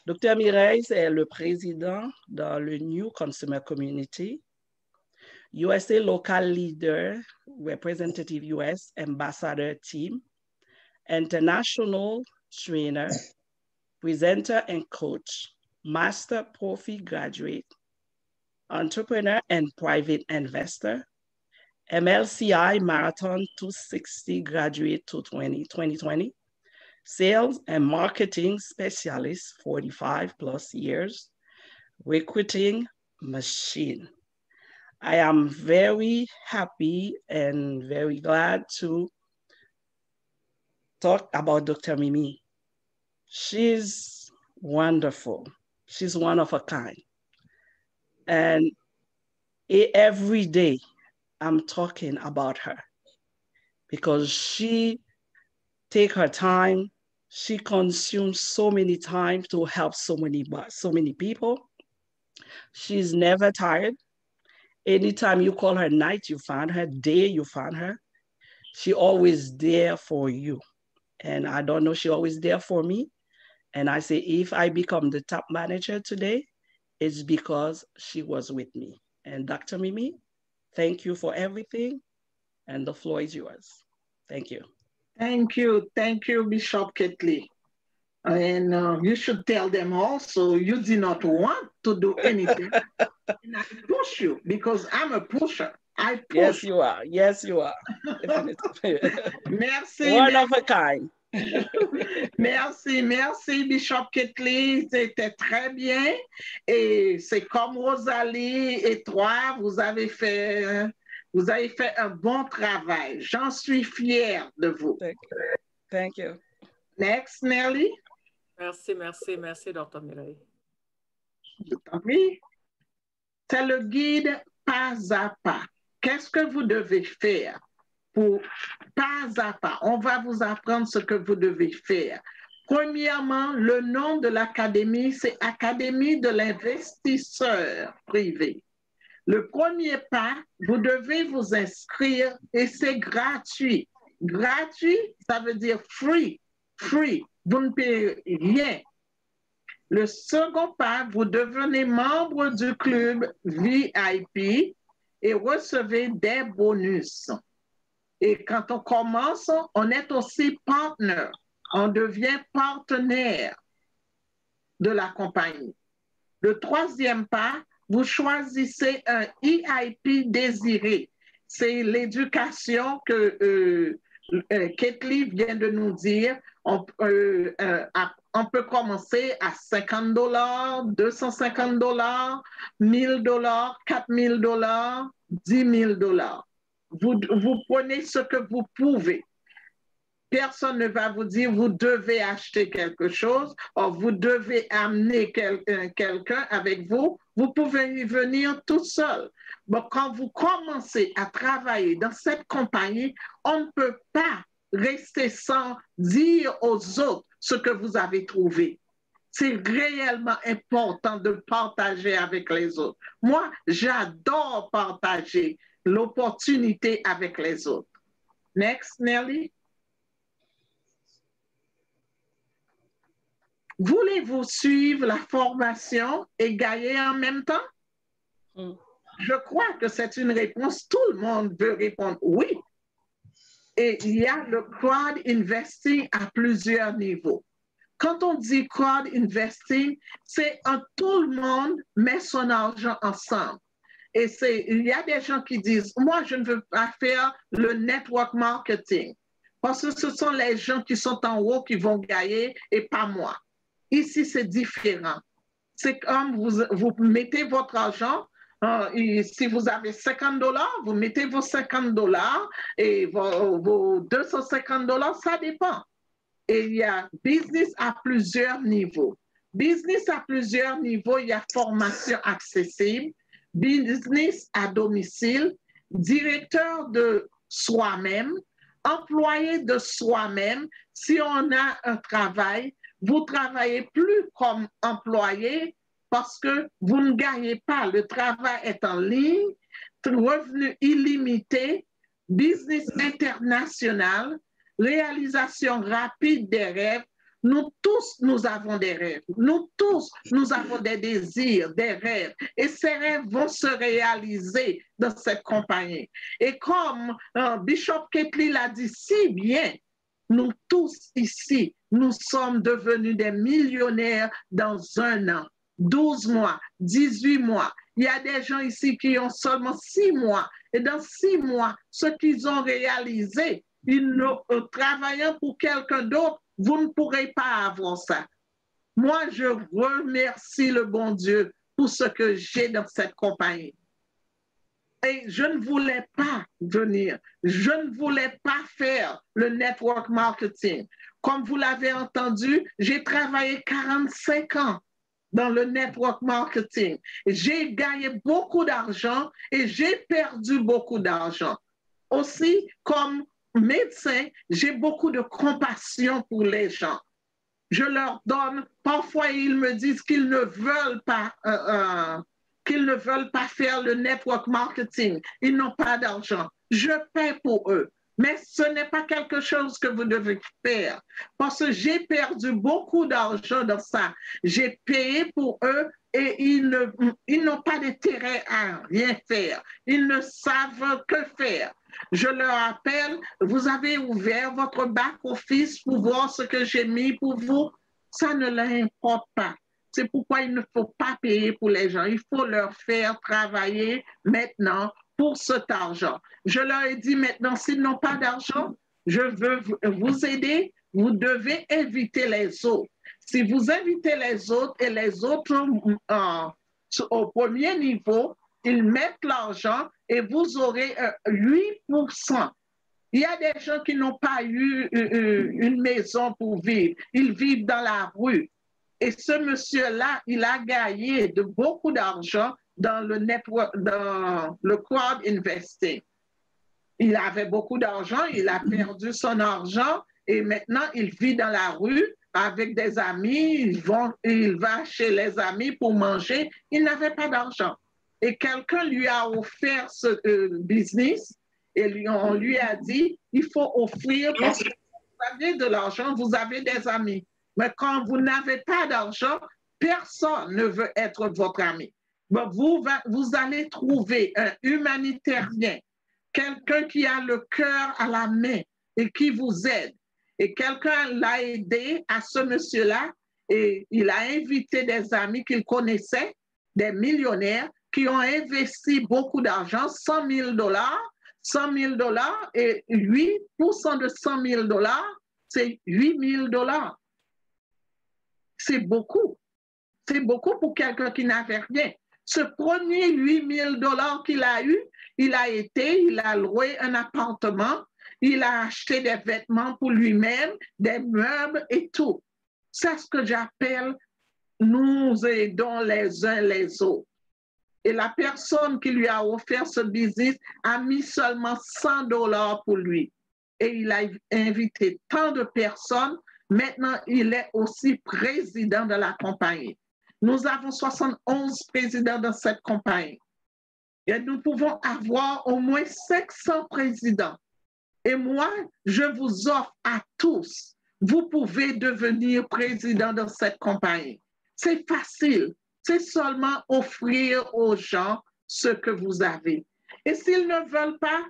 A: Dr. Mireille est le président dans le New Consumer Community, USA Local Leader, Representative US Ambassador Team, International Trainer, Presenter and Coach, Master Profi Graduate, Entrepreneur and Private Investor, MLCI Marathon 260 Graduate 2020, Sales and Marketing Specialist, 45 plus years, Recruiting Machine. I am very happy and very glad to talk about Dr. Mimi. She's wonderful. She's one of a kind. And every day I'm talking about her because she takes her time. She consumes so many time to help so many people. She's never tired. Anytime you call her night, you find her. Day, you find her. She always there for you. And I don't know, she always there for me. And I say, if I become the top manager today, it's because she was with me. And Dr. Mimi, thank you for everything. And the floor is yours. Thank you.
D: Thank you, Bishop Ketley. And you should tell them also, you do not want to do anything. And I push you because I'm a pusher. I push.
A: Yes, you are. Yes, you are.
D: Merci.
A: One of a kind.
D: Merci, Bishop Ketley. C'était très bien. Et c'est comme Rosalie et toi, vous avez fait un bon travail. J'en suis fière de vous.
A: Thank you.
D: Next, Nelly.
E: Merci, Dr. Mireille.
D: Je t'en prie. C'est le guide pas à pas. Qu'est-ce que vous devez faire pour pas à pas? On va vous apprendre ce que vous devez faire. Premièrement, le nom de l'académie, c'est Académie de l'investisseur privé. Le premier pas, vous devez vous inscrire et c'est gratuit. Gratuit, ça veut dire free. Free. Vous ne payez rien. Le second pas, vous devenez membre du club VIP et recevez des bonus. Et quand on commence, on est aussi partner. On devient partenaire de la compagnie. Le troisième pas, vous choisissez un EIP désiré. C'est l'éducation que Ketley vient de nous dire. On peut commencer à $50, $250, $1,000, $4,000, $10,000. Vous prenez ce que vous pouvez. Personne ne va vous dire vous devez acheter quelque chose ou vous devez amener quelqu'un avec vous. Vous pouvez y venir tout seul. Bon, quand vous commencez à travailler dans cette compagnie, on ne peut pas rester sans dire aux autres ce que vous avez trouvé. C'est réellement important de partager avec les autres. Moi, j'adore partager l'opportunité avec les autres. Next, Nelly. Voulez-vous suivre la formation et gagner en même temps? Je crois que c'est une réponse. Tout le monde veut répondre oui. Et il y a le crowd investing à plusieurs niveaux. Quand on dit crowd investing, c'est tout le monde met son argent ensemble. Et il y a des gens qui disent, moi, je ne veux pas faire le network marketing parce que ce sont les gens qui sont en haut qui vont gagner et pas moi. Ici, c'est différent. C'est comme vous mettez votre argent. Si vous avez $50, vous mettez vos $50 et vos $250, ça dépend. Et il y a business à plusieurs niveaux. Business à plusieurs niveaux, il y a formation accessible, business à domicile, directeur de soi-même, employé de soi-même. Si on a un travail, vous travaillez plus comme employé parce que vous ne gagnez pas. Le travail est en ligne, revenu illimité, business international, réalisation rapide des rêves, Nous tous, nous avons des rêves. Nous tous, nous avons des désirs, des rêves. Et ces rêves vont se réaliser dans cette compagnie. Et comme Bishop Ketley l'a dit si bien, nous tous ici, nous sommes devenus des millionnaires dans 1 an, 12 mois, 18 mois. Il y a des gens ici qui ont seulement 6 mois. Et dans 6 mois, ce qu'ils ont réalisé, travaillant pour quelqu'un d'autre, vous ne pourrez pas avoir ça. Moi, je remercie le bon Dieu pour ce que j'ai dans cette compagnie. Et je ne voulais pas venir. Je ne voulais pas faire le network marketing. Comme vous l'avez entendu, j'ai travaillé 45 ans dans le network marketing. J'ai gagné beaucoup d'argent et j'ai perdu beaucoup d'argent. Aussi, comme médecin, j'ai beaucoup de compassion pour les gens. Je leur donne, parfois ils me disent qu'ils ne veulent pas faire le network marketing. Ils n'ont pas d'argent. Je paie pour eux. Mais ce n'est pas quelque chose que vous devez faire parce que j'ai perdu beaucoup d'argent dans ça. J'ai payé pour eux et ils n'ont pas d'intérêt à rien faire. Ils ne savent que faire. Je leur appelle, vous avez ouvert votre back-office pour voir ce que j'ai mis pour vous. Ça ne leur importe pas. C'est pourquoi il ne faut pas payer pour les gens. Il faut leur faire travailler maintenant pour cet argent. Je leur ai dit maintenant, s'ils n'ont pas d'argent, je veux vous aider. Vous devez inviter les autres. Si vous invitez les autres et les autres au premier niveau, ils mettent l'argent et vous aurez 8%. Il y a des gens qui n'ont pas eu une maison pour vivre. Ils vivent dans la rue. Et ce monsieur-là, il a gagné beaucoup d'argent dans le network, dans le crowd investing. Il avait beaucoup d'argent, il a perdu son argent et maintenant il vit dans la rue avec des amis, il va chez les amis pour manger. Il n'avait pas d'argent. Et quelqu'un lui a offert ce business et on lui a dit, il faut offrir parce que vous avez de l'argent, vous avez des amis. Mais quand vous n'avez pas d'argent, personne ne veut être votre ami. Bon, vous allez trouver un humanitairien, quelqu'un qui a le cœur à la main et qui vous aide. Et quelqu'un l'a aidé à ce monsieur-là et il a invité des amis qu'il connaissait, des millionnaires qui ont investi beaucoup d'argent, $100 000, $100 000 et 8% de $100 000, c'est $8 000. C'est beaucoup. C'est beaucoup pour quelqu'un qui n'avait rien. Ce premier $8 000 qu'il a eu, il a loué un appartement, il a acheté des vêtements pour lui-même, des meubles et tout. C'est ce que j'appelle nous aidons les uns les autres. Et la personne qui lui a offert ce business a mis seulement $100 pour lui. Et il a invité tant de personnes. Maintenant, il est aussi président de la compagnie. Nous avons 71 présidents dans cette compagnie. Et nous pouvons avoir au moins 500 présidents. Et moi, je vous offre à tous, vous pouvez devenir président de cette compagnie. C'est facile. C'est seulement offrir aux gens ce que vous avez. Et s'ils ne veulent pas,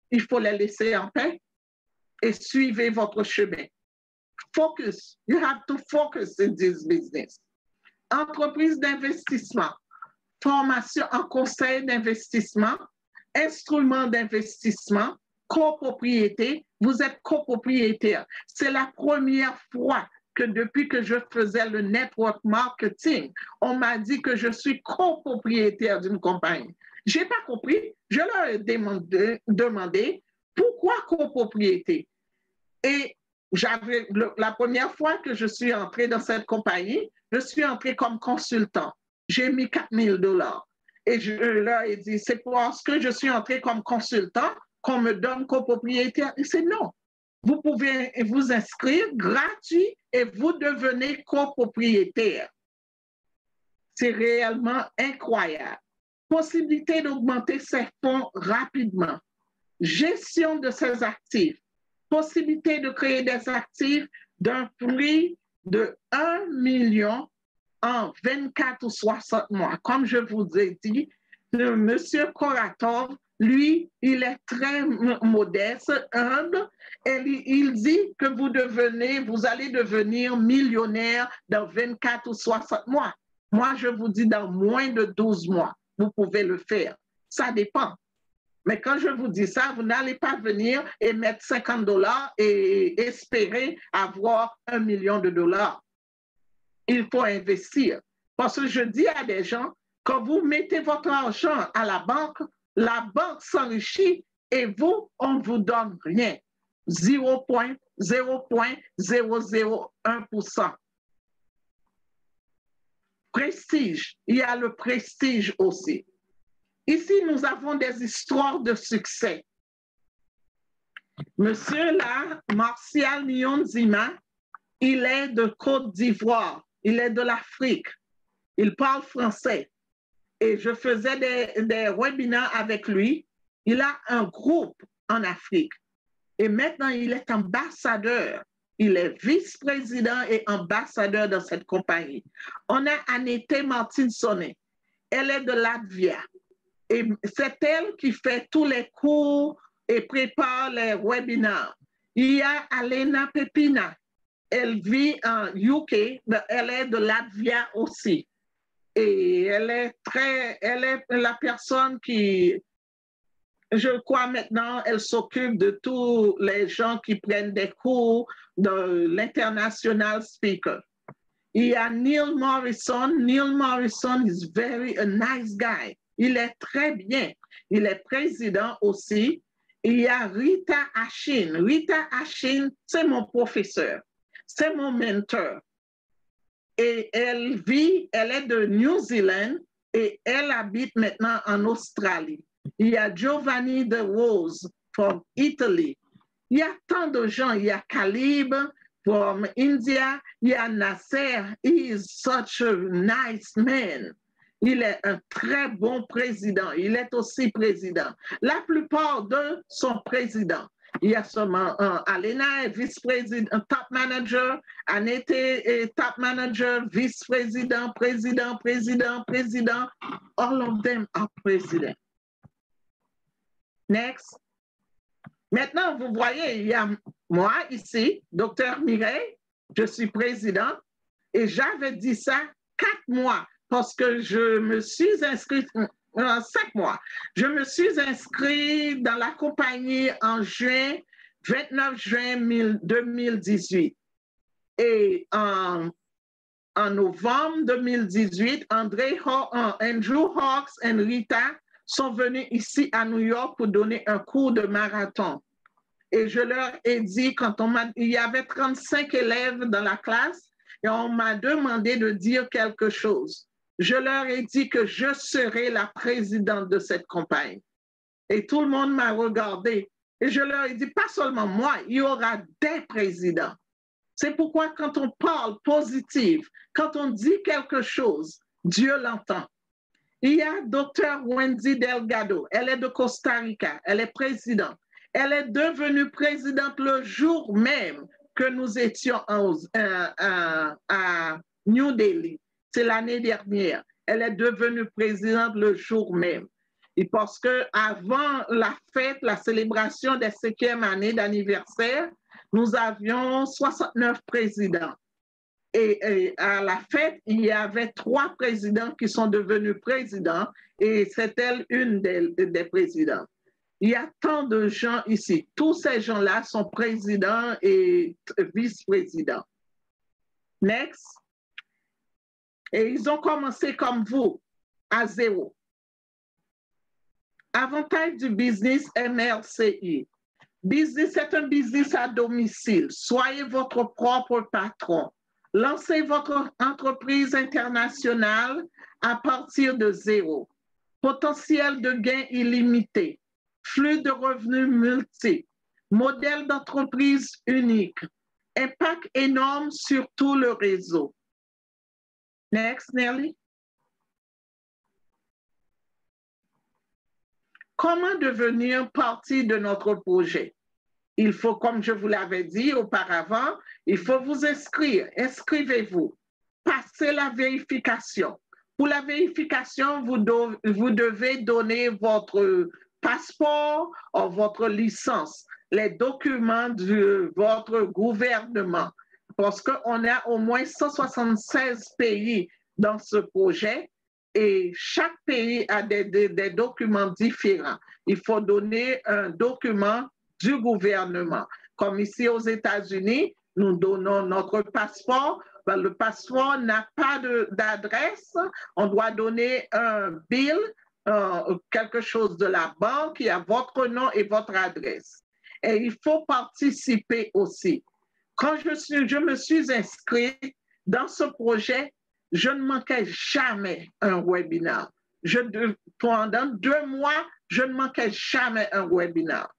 D: il faut les laisser en paix et suivez votre chemin. Focus. You have to focus in this business. Entreprise d'investissement, formation en conseil d'investissement, instrument d'investissement, copropriété. Vous êtes copropriétaire. C'est la première fois que depuis que je faisais le network marketing, on m'a dit que je suis copropriétaire d'une compagnie. Je n'ai pas compris. Je leur ai demandé pourquoi copropriété. Et la première fois que je suis entrée dans cette compagnie, je suis entrée comme consultant. J'ai mis $4 000. Et je leur ai dit, c'est parce que je suis entrée comme consultant qu'on me donne copropriétaire. Et c'est non. Vous pouvez vous inscrire gratuit et vous devenez copropriétaire. C'est réellement incroyable. Possibilité d'augmenter ses fonds rapidement. Gestion de ses actifs. Possibilité de créer des actifs d'un prix de 1 million en 24 ou 60 mois. Comme je vous ai dit, M. Koratov, lui, il est très modeste, humble, et il dit que vous allez devenir millionnaire dans 24 ou 60 mois. Moi, je vous dis dans moins de 12 mois, vous pouvez le faire. Ça dépend. Mais quand je vous dis ça, vous n'allez pas venir et mettre $50 et espérer avoir $1 million. Il faut investir. Parce que je dis à des gens, quand vous mettez votre argent à la banque s'enrichit et vous, on ne vous donne rien. 0,001%. Prestige, il y a le prestige aussi. Ici, nous avons des histoires de succès. Monsieur là, Martial Nyonzima, il est de Côte d'Ivoire, il est de l'Afrique, il parle français. Et je faisais des webinaires avec lui. Il a un groupe en Afrique. Et maintenant, il est ambassadeur. Il est vice-président et ambassadeur dans cette compagnie. On a Anette Martinsonnet. Elle est de Latvia. Et c'est elle qui fait tous les cours et prépare les webinaires. Il y a Alena Pepina. Elle vit en UK, mais elle est de Latvia aussi. Et elle est la personne qui, je crois maintenant, elle s'occupe de tous les gens qui prennent des cours de l'international speaker. Il y a Neil Morrison. Neil Morrison is a nice guy. Il est très bien. Il est président aussi. Il y a Rita Ashin. Rita Ashin, c'est mon professeur. C'est mon mentor. Et elle est de New Zealand et elle habite maintenant en Australie. Il y a Giovanni De Rose from Italy. Il y a tant de gens. Il y a Kalib from India. Il y a Nasser. He is such a nice man. Il est un très bon président. Il est aussi président. La plupart d'eux sont présidents. Il y a seulement Alena est vice-président, top manager, Annette est top manager, vice-président, président. All of them are president. Next. Maintenant, vous voyez, il y a moi ici, Dr. Mireille, je suis président et j'avais dit ça 4 mois parce que je me suis inscrite 5 mois. Je me suis inscrit dans la compagnie en 29 juin 2018. Et en novembre 2018, Andrew Hawks et Rita sont venus ici à New York pour donner un cours de marathon. Et je leur ai dit, il y avait 35 élèves dans la classe et on m'a demandé de dire quelque chose. Je leur ai dit que je serai la présidente de cette compagnie. Et tout le monde m'a regardé. Et je leur ai dit, pas seulement moi, il y aura des présidents. C'est pourquoi quand on parle positif, quand on dit quelque chose, Dieu l'entend. Il y a Dr. Wendy Delgado. Elle est de Costa Rica. Elle est présidente. Elle est devenue présidente le jour même que nous étions à New Delhi. C'est l'année dernière. Elle est devenue présidente le jour même. Et parce qu'avant la fête, la célébration des 5e années d'anniversaire, nous avions 69 présidents. Et à la fête, il y avait 3 présidents qui sont devenus présidents et c'est elle une des présidentes. Il y a tant de gens ici. Tous ces gens-là sont présidents et vice-présidents. Next. Et ils ont commencé comme vous, à 0. Avantage du business MLCI. Business, c'est un business à domicile. Soyez votre propre patron. Lancez votre entreprise internationale à partir de 0. Potentiel de gain illimité. Flux de revenus multiples. Modèle d'entreprise unique. Impact énorme sur tout le réseau. Next, Nelly. Comment devenir partie de notre projet? il faut, comme je vous l'avais dit auparavant, il faut vous inscrire. Inscrivez-vous. Passez la vérification. Pour la vérification, vous devez donner votre passeport ou votre licence, les documents de votre gouvernement, parce qu'on a au moins 176 pays dans ce projet et chaque pays a des documents différents. Il faut donner un document du gouvernement. Comme ici aux États-Unis, nous donnons notre passeport. Ben, le passeport n'a pas d'adresse. On doit donner un bill, quelque chose de la banque qui a votre nom et votre adresse. Et il faut participer aussi. Quand je me suis inscrite dans ce projet, je ne manquais jamais un webinaire. Pendant 2 mois, je ne manquais jamais un webinaire.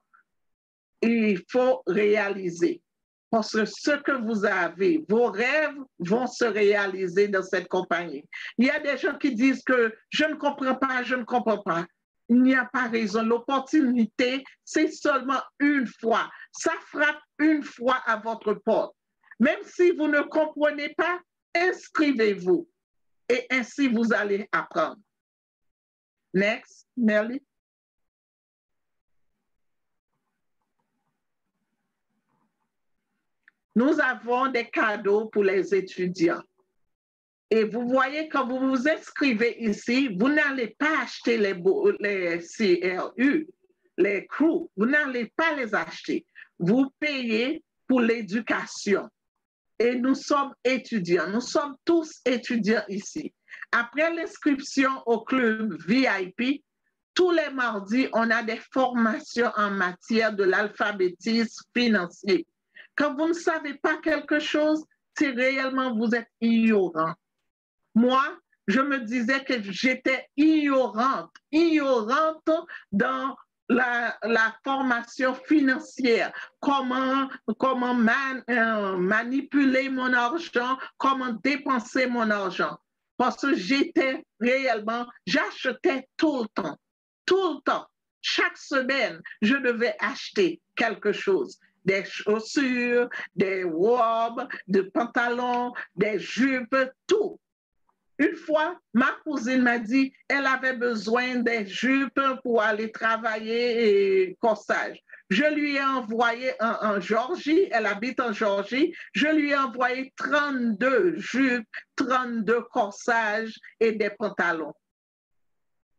D: Il faut réaliser. Parce que ce que vous avez, vos rêves vont se réaliser dans cette compagnie. Il y a des gens qui disent que je ne comprends pas, je ne comprends pas. Il n'y a pas raison. L'opportunité, c'est seulement une fois. Ça frappe une fois à votre porte. Même si vous ne comprenez pas, inscrivez-vous. Et ainsi, vous allez apprendre. Next, Nelly. Nous avons des cadeaux pour les étudiants. Et vous voyez, quand vous vous inscrivez ici, vous n'allez pas acheter les CRU, les crews, vous n'allez pas les acheter. Vous payez pour l'éducation. Et nous sommes étudiants, nous sommes tous étudiants ici. Après l'inscription au club VIP, tous les mardis, on a des formations en matière de l'alphabétisme financier. Quand vous ne savez pas quelque chose, c'est réellement vous êtes ignorant. Moi, je me disais que j'étais ignorante dans la formation financière, comment manipuler mon argent, comment dépenser mon argent. Parce que j'achetais tout le temps. Chaque semaine, je devais acheter quelque chose. Des chaussures, des robes, des pantalons, des jupes, tout. Une fois, ma cousine m'a dit qu'elle avait besoin des jupes pour aller travailler et corsage. Je lui ai envoyé en Georgie, elle habite en Georgie, je lui ai envoyé 32 jupes, 32 corsages et des pantalons.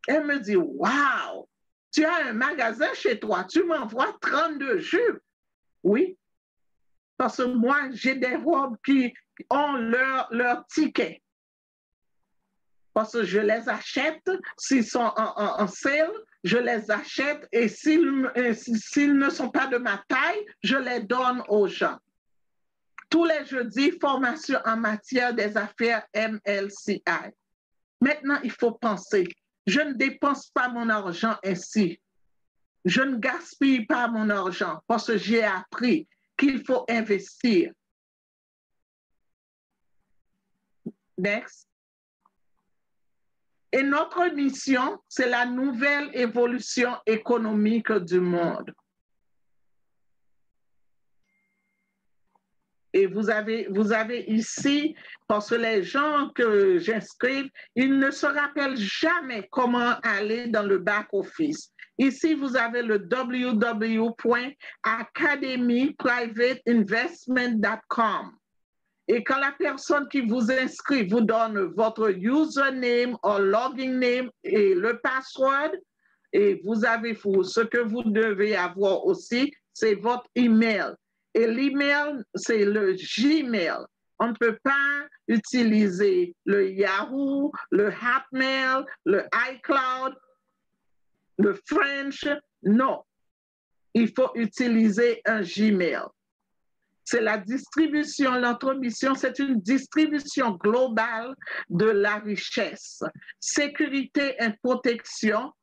D: Elle me dit, waouh, tu as un magasin chez toi, tu m'envoies 32 jupes. Oui, parce que moi, j'ai des robes qui ont leur ticket. Parce que je les achète, s'ils sont en sale, je les achète et s'ils ne sont pas de ma taille, je les donne aux gens. Tous les jeudis, formation en matière des affaires MLCI. Maintenant, il faut penser. Je ne dépense pas mon argent ainsi. Je ne gaspille pas mon argent parce que j'ai appris qu'il faut investir. Next. Et notre mission, c'est la nouvelle évolution économique du monde. Et vous avez ici, parce que les gens que j'inscrive, ils ne se rappellent jamais comment aller dans le back-office. Ici, vous avez le www.academyprivateinvestment.com. Et quand la personne qui vous inscrit vous donne votre username ou login name et le password, et vous avez ce que vous devez avoir aussi, c'est votre email. Et l'email, c'est le Gmail. On ne peut pas utiliser le Yahoo, le Hotmail, le iCloud, le French. Non. Il faut utiliser un Gmail. C'est la distribution, notre mission, c'est une distribution globale de la richesse. Sécurité et protection,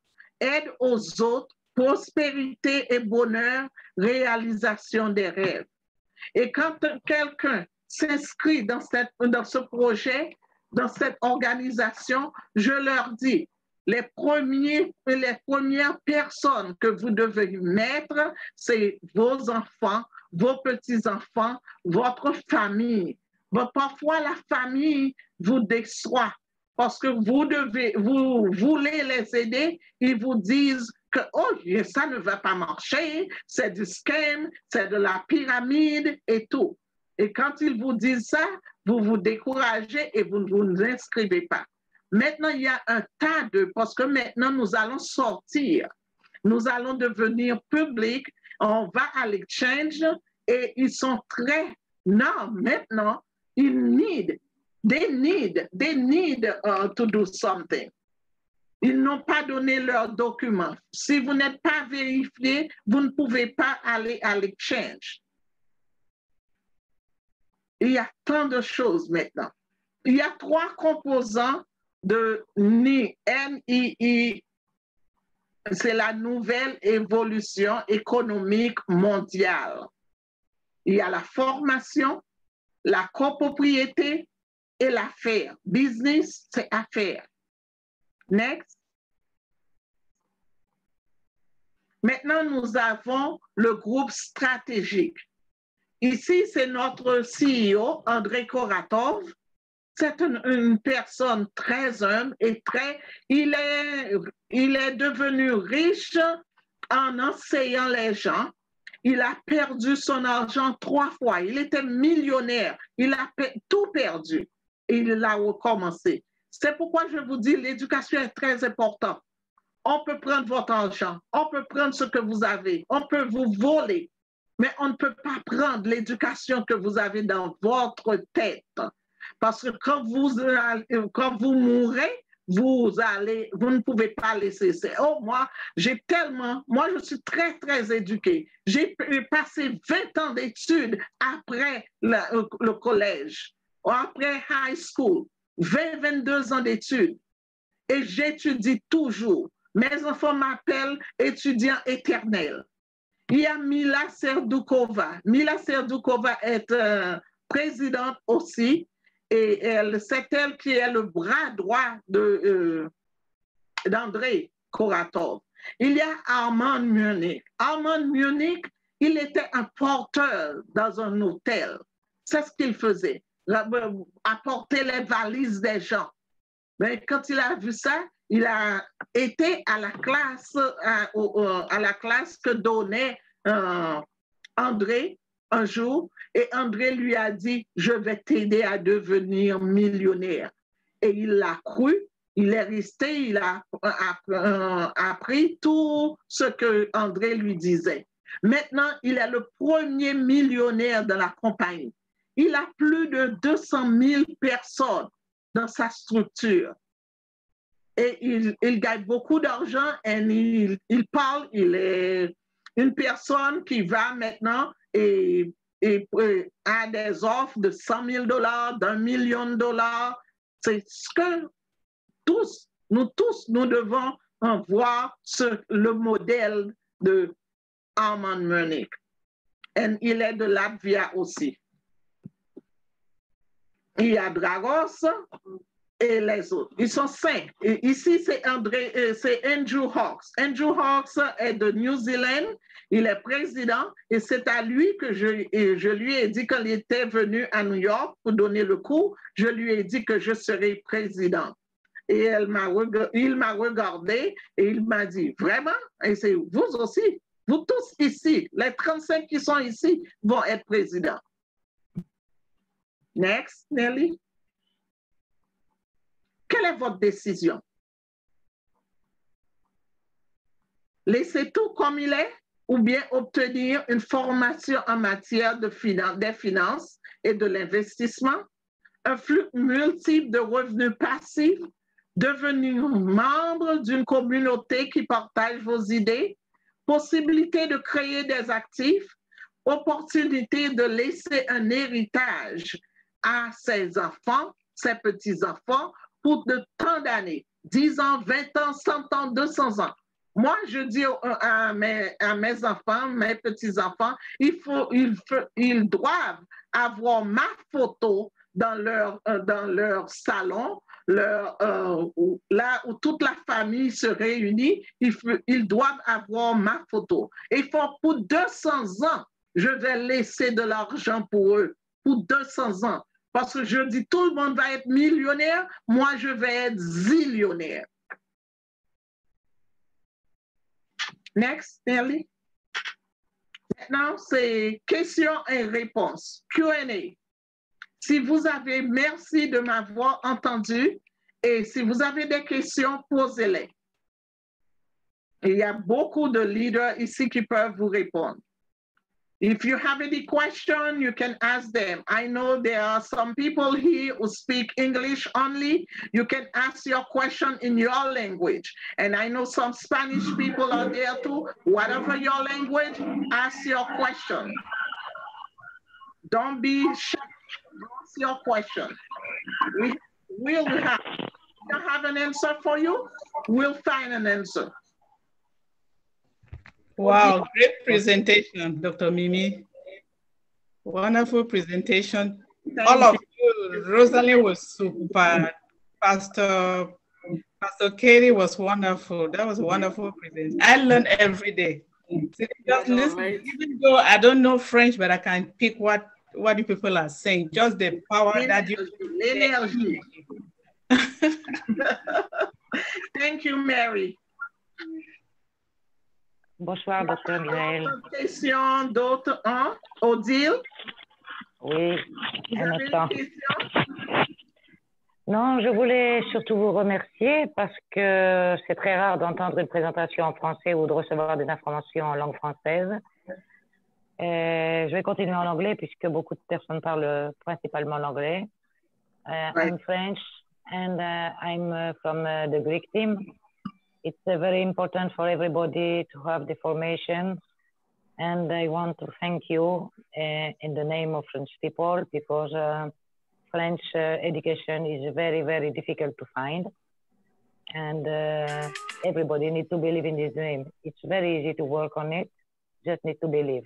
D: aide aux autres, prospérité et bonheur, réalisation des rêves. Et quand quelqu'un s'inscrit dans ce projet, dans cette organisation, je leur dis, les premières personnes que vous devez mettre, c'est vos enfants, vos petits-enfants, votre famille. Mais parfois, la famille vous déçoit parce que vous voulez les aider, ils vous disent que oh, ça ne va pas marcher, c'est du scam, c'est de la pyramide et tout. Et quand ils vous disent ça, vous vous découragez et vous ne vous inscrivez pas. Maintenant, il y a un tas parce que maintenant, nous allons sortir. Nous allons devenir publics. On va à l'exchange et ils sont non, maintenant, they need to do something. Ils n'ont pas donné leurs documents. Si vous n'êtes pas vérifié, vous ne pouvez pas aller à l'exchange. Il y a tant de choses maintenant. Il y a 3 composants de NII. NII, c'est la nouvelle évolution économique mondiale. Il y a la formation, la copropriété et l'affaire. Business, c'est affaire. Next. Maintenant, nous avons le groupe stratégique. Ici, c'est notre CEO, Andrei Koratov. C'est une personne très humble et il est devenu riche en enseignant les gens. Il a perdu son argent 3 fois. Il était millionnaire. Il a tout perdu. Et il a recommencé. C'est pourquoi je vous dis, l'éducation est très importante. On peut prendre votre argent. On peut prendre ce que vous avez. On peut vous voler. Mais on ne peut pas prendre l'éducation que vous avez dans votre tête. Parce que quand vous mourrez, vous ne pouvez pas laisser. Oh, moi, je suis très, très éduquée. J'ai passé 20 ans d'études après le collège, ou après high school, 22 ans d'études. Et j'étudie toujours. Mes enfants m'appellent étudiant éternel. Il y a Mila Serdoukova. Mila Serdoukova est présidente aussi. Et c'est elle qui est le bras droit d'Andrei Koratov. Il y a Armand Munich. Armand Munich, il était un porteur dans un hôtel. C'est ce qu'il faisait, apporter les valises des gens. Mais quand il a vu ça, il a été à la classe que donnait André un jour, et André lui a dit, je vais t'aider à devenir millionnaire. Et il l'a cru, il est resté, il a appris tout ce que André lui disait. Maintenant, il est le premier millionnaire de la compagnie. Il a plus de 200 000 personnes dans sa structure. Et il gagne beaucoup d'argent et il parle, il est une personne qui va maintenant et a des offres de $100 000, d'1 million de dollars. C'est ce que nous tous, nous devons voir le modèle de Armand Munich. Et il est de Latvia aussi. Il y a Dragos et les autres. Ils sont 5. Et ici, c'est Andrew Hawks. Andrew Hawks est de New Zealand. Il est président et c'est à lui que je lui ai dit quand il était venu à New York pour donner le cours, je lui ai dit que je serai président. Et il m'a regardé et il m'a dit, vraiment? Et c'est vous aussi, vous tous ici, les 35 qui sont ici vont être présidents. Next, Nelly. Quelle est votre décision? Laissez tout comme il est ou bien obtenir une formation en matière des finances et de l'investissement, un flux multiple de revenus passifs, devenir membre d'une communauté qui partage vos idées, possibilité de créer des actifs, opportunité de laisser un héritage à ses enfants, ses petits-enfants, pour de tant d'années, 10 ans, 20 ans, 100 ans, 200 ans. Moi, je dis à mes enfants, mes petits-enfants, ils doivent avoir ma photo dans leur salon, là où toute la famille se réunit, ils doivent avoir ma photo. Et pour 200 ans, je vais laisser de l'argent pour eux, pour 200 ans. Parce que je dis, tout le monde va être millionnaire, moi je vais être zillionnaire. Next, Nelly. Maintenant, c'est questions et réponses. Q&A. Si vous avez, merci de m'avoir entendu. Et si vous avez des questions, posez-les. Il y a beaucoup de leaders ici qui peuvent vous répondre. If you have any question, you can ask them. I know there are some people here who speak English only. You can ask your question in your language. And I know some Spanish people are there too. Whatever your language, ask your question. Don't be shy. Ask your question. We'll have an answer for you. We'll find an answer.
G: Wow, great presentation, Dr. Mimi. Wonderful presentation. All of you, Rosalind was super. Pastor Katie was wonderful. That was a wonderful presentation. I learn every day. Just listen, even though I don't know French, but I can pick what you people are saying. Just the power that you.
D: Thank you, Mary.
H: Bonsoir, docteur Mireille.
D: Question d'autres, hein? Odile?
H: Oui,
D: Vous
H: un
D: avez
H: instant.
D: une question?
H: Non, je voulais surtout vous remercier parce que c'est très rare d'entendre une présentation en français ou de recevoir des informations en langue française. Je vais continuer en anglais puisque beaucoup de personnes parlent principalement l'anglais. I'm French and I'm from the Greek team. It's very important for everybody to have the formation, and I want to thank you in the name of French people because French education is very, very difficult to find, and everybody needs to believe in this dream. It's very easy to work on it, just need to believe.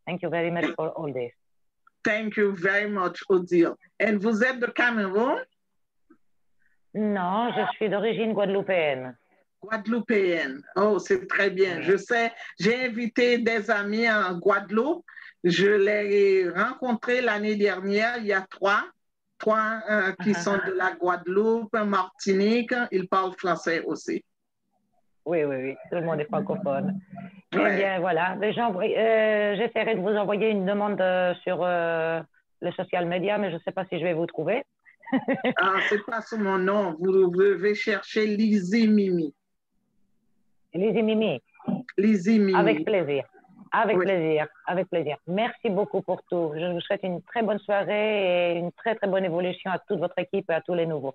H: Thank you very much for all this.
D: Thank you very much, Odile. Et vous êtes de Cameroun?
H: Non, je suis d'origine guadeloupéenne.
D: Guadeloupéenne. Oh, c'est très bien. Je sais, j'ai invité des amis en Guadeloupe. Je les ai rencontrés l'année dernière. Il y a trois qui sont de la Guadeloupe, Martinique. Ils parlent français aussi.
H: Oui, oui, oui. Tout le monde est francophone. Eh bien, voilà. J'essaierai de vous envoyer une demande sur le social media, mais je ne sais pas si je vais vous trouver.
D: Ah, c'est pas sous mon nom. Vous devez chercher Lizzie Mimi.
H: Lizzie Mimi.
D: Lizzie Mimi.
H: Avec plaisir. Avec
D: Oui.
H: plaisir. Avec plaisir. Merci beaucoup pour tout. Je vous souhaite une très bonne soirée et une très, très bonne évolution à toute votre équipe et à tous les nouveaux.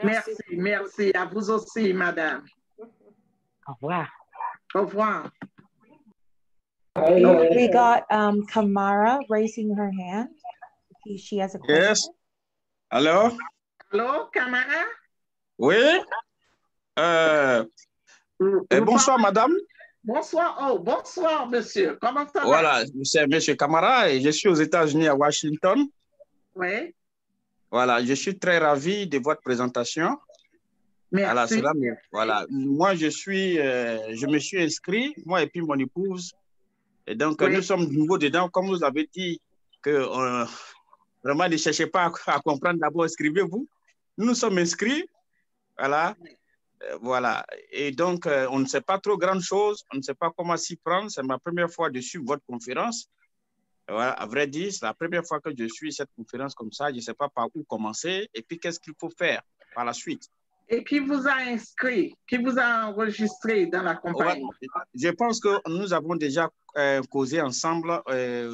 D: Merci, merci. À vous aussi, madame.
H: Au revoir.
D: Au revoir.
C: We got Kamara raising her hand. She has a question.
I: Yes. Allô?
D: Allô, Kamara?
I: Oui? Bonsoir, madame.
D: Bonsoir. Oh, bonsoir, monsieur. Comment ça va?
I: Voilà, c'est monsieur Camara et je suis aux États-Unis à Washington.
D: Oui.
I: Voilà, je suis très ravi de votre présentation.
D: Merci.
I: Voilà, moi, je me suis inscrit, moi et puis mon épouse. Et donc,
D: Oui.
I: nous sommes nouveaux dedans, comme vous avez dit, que vraiment, ne cherchez pas à comprendre d'abord, inscrivez-vous. Nous nous sommes inscrits, voilà. Voilà, et donc on ne sait pas trop grande chose, on ne sait pas comment s'y prendre. C'est ma première fois de suivre votre conférence. Voilà, à vrai dire, c'est la première fois que je suis cette conférence comme ça. Je ne sais pas par où commencer et puis qu'est-ce qu'il faut faire par la suite.
D: Et qui vous a inscrit, qui vous a enregistré dans la compagnie?
I: Ouais, je pense que nous avons déjà causé ensemble.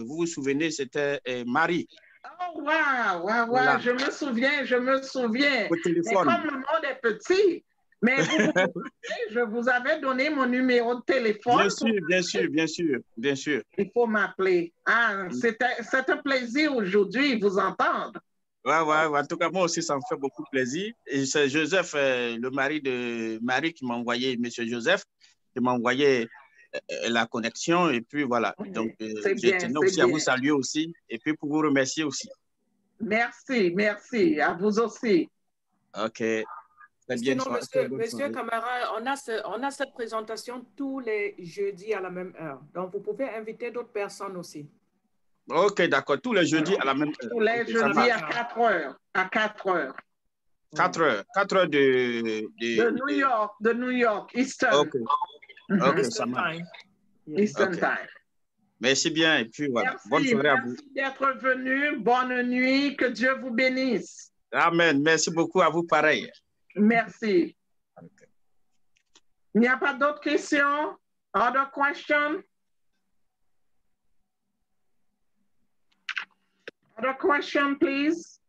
I: Vous vous souvenez, c'était Marie.
D: Oh, wow,
I: Voilà.
D: je me souviens.
I: Au téléphone.
D: Mais comme le monde est petit, mais je vous avais donné mon numéro de téléphone.
I: Bien sûr.
D: Il faut m'appeler. Ah, c'est un plaisir aujourd'hui de vous entendre.
I: Ouais, en tout cas, moi aussi, ça me fait beaucoup plaisir. Et c'est Joseph, le mari de Marie, qui m'a envoyé, monsieur Joseph, qui m'a envoyé la connexion. Et puis voilà. Donc, je tenais aussi à vous saluer aussi. Et puis pour vous remercier aussi.
D: Merci. À vous aussi.
I: OK. Très bien.
E: Sinon, monsieur Camara, on a cette présentation tous les jeudis à la même heure. Donc, vous pouvez inviter d'autres personnes aussi.
I: OK, d'accord. Tous les jeudis à la même heure.
D: Tous les jeudis à 4 heures. À 4 heures.
I: 4 heures. 4 heures
D: de New York, Eastern.
I: OK. OK,
E: Eastern
I: ça marche.
E: time.
D: Eastern
I: OK.
D: time.
I: Merci bien. Et puis voilà.
D: Merci,
I: Bonne soirée à vous.
D: merci d'être venu. Bonne nuit. Que Dieu vous bénisse.
I: Amen. Merci beaucoup à vous, pareil.
D: Merci. Il n'y a pas d'autres questions? Other questions? Other question, please?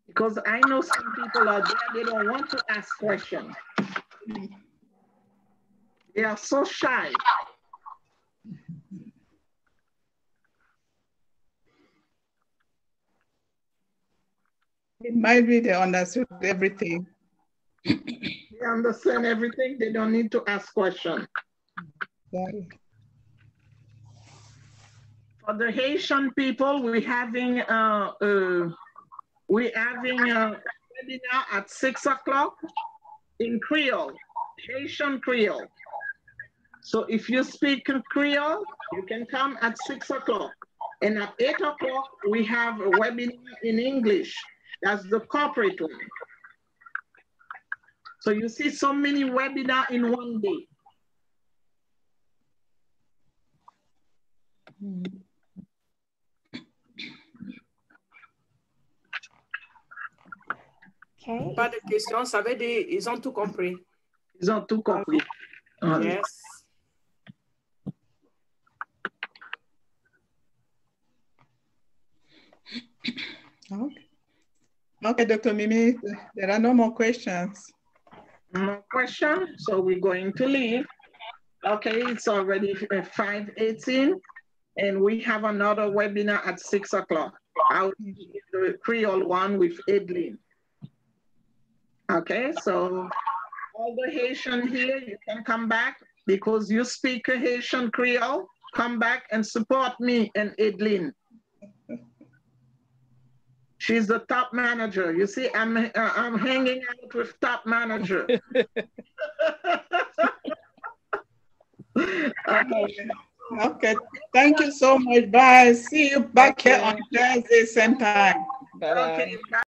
D: Because I know some people out there, they don't want to ask questions. They are so shy.
G: It might be they understood everything.
D: They understand everything. They don't need to ask questions.
G: Sorry.
D: For the Haitian people, we're having a webinar at 6 o'clock in Creole, Haitian Creole. So if you speak Creole, you can come at 6 o'clock. And at 8 o'clock, we have a webinar in English. That's the corporate one. So you see so many webinars in one day.
C: Okay.
E: Pas de questions, ça veut dire ils ont tout compris.
D: Ils ont tout compris.
E: Yes.
G: Okay. Okay, Dr. Mimi, there are no more questions.
D: No question, so we're going to leave. Okay, it's already 5:18, and we have another webinar at 6 o'clock. I'll do the Creole one with Edlin. Okay, so all the Haitian here, you can come back because you speak Haitian Creole. Come back and support me and Edlin. She's the top manager. You see, I'm hanging out with top manager. Okay.
G: Okay. Thank you so much. Bye. See you back here on Thursday, same time.
D: Okay.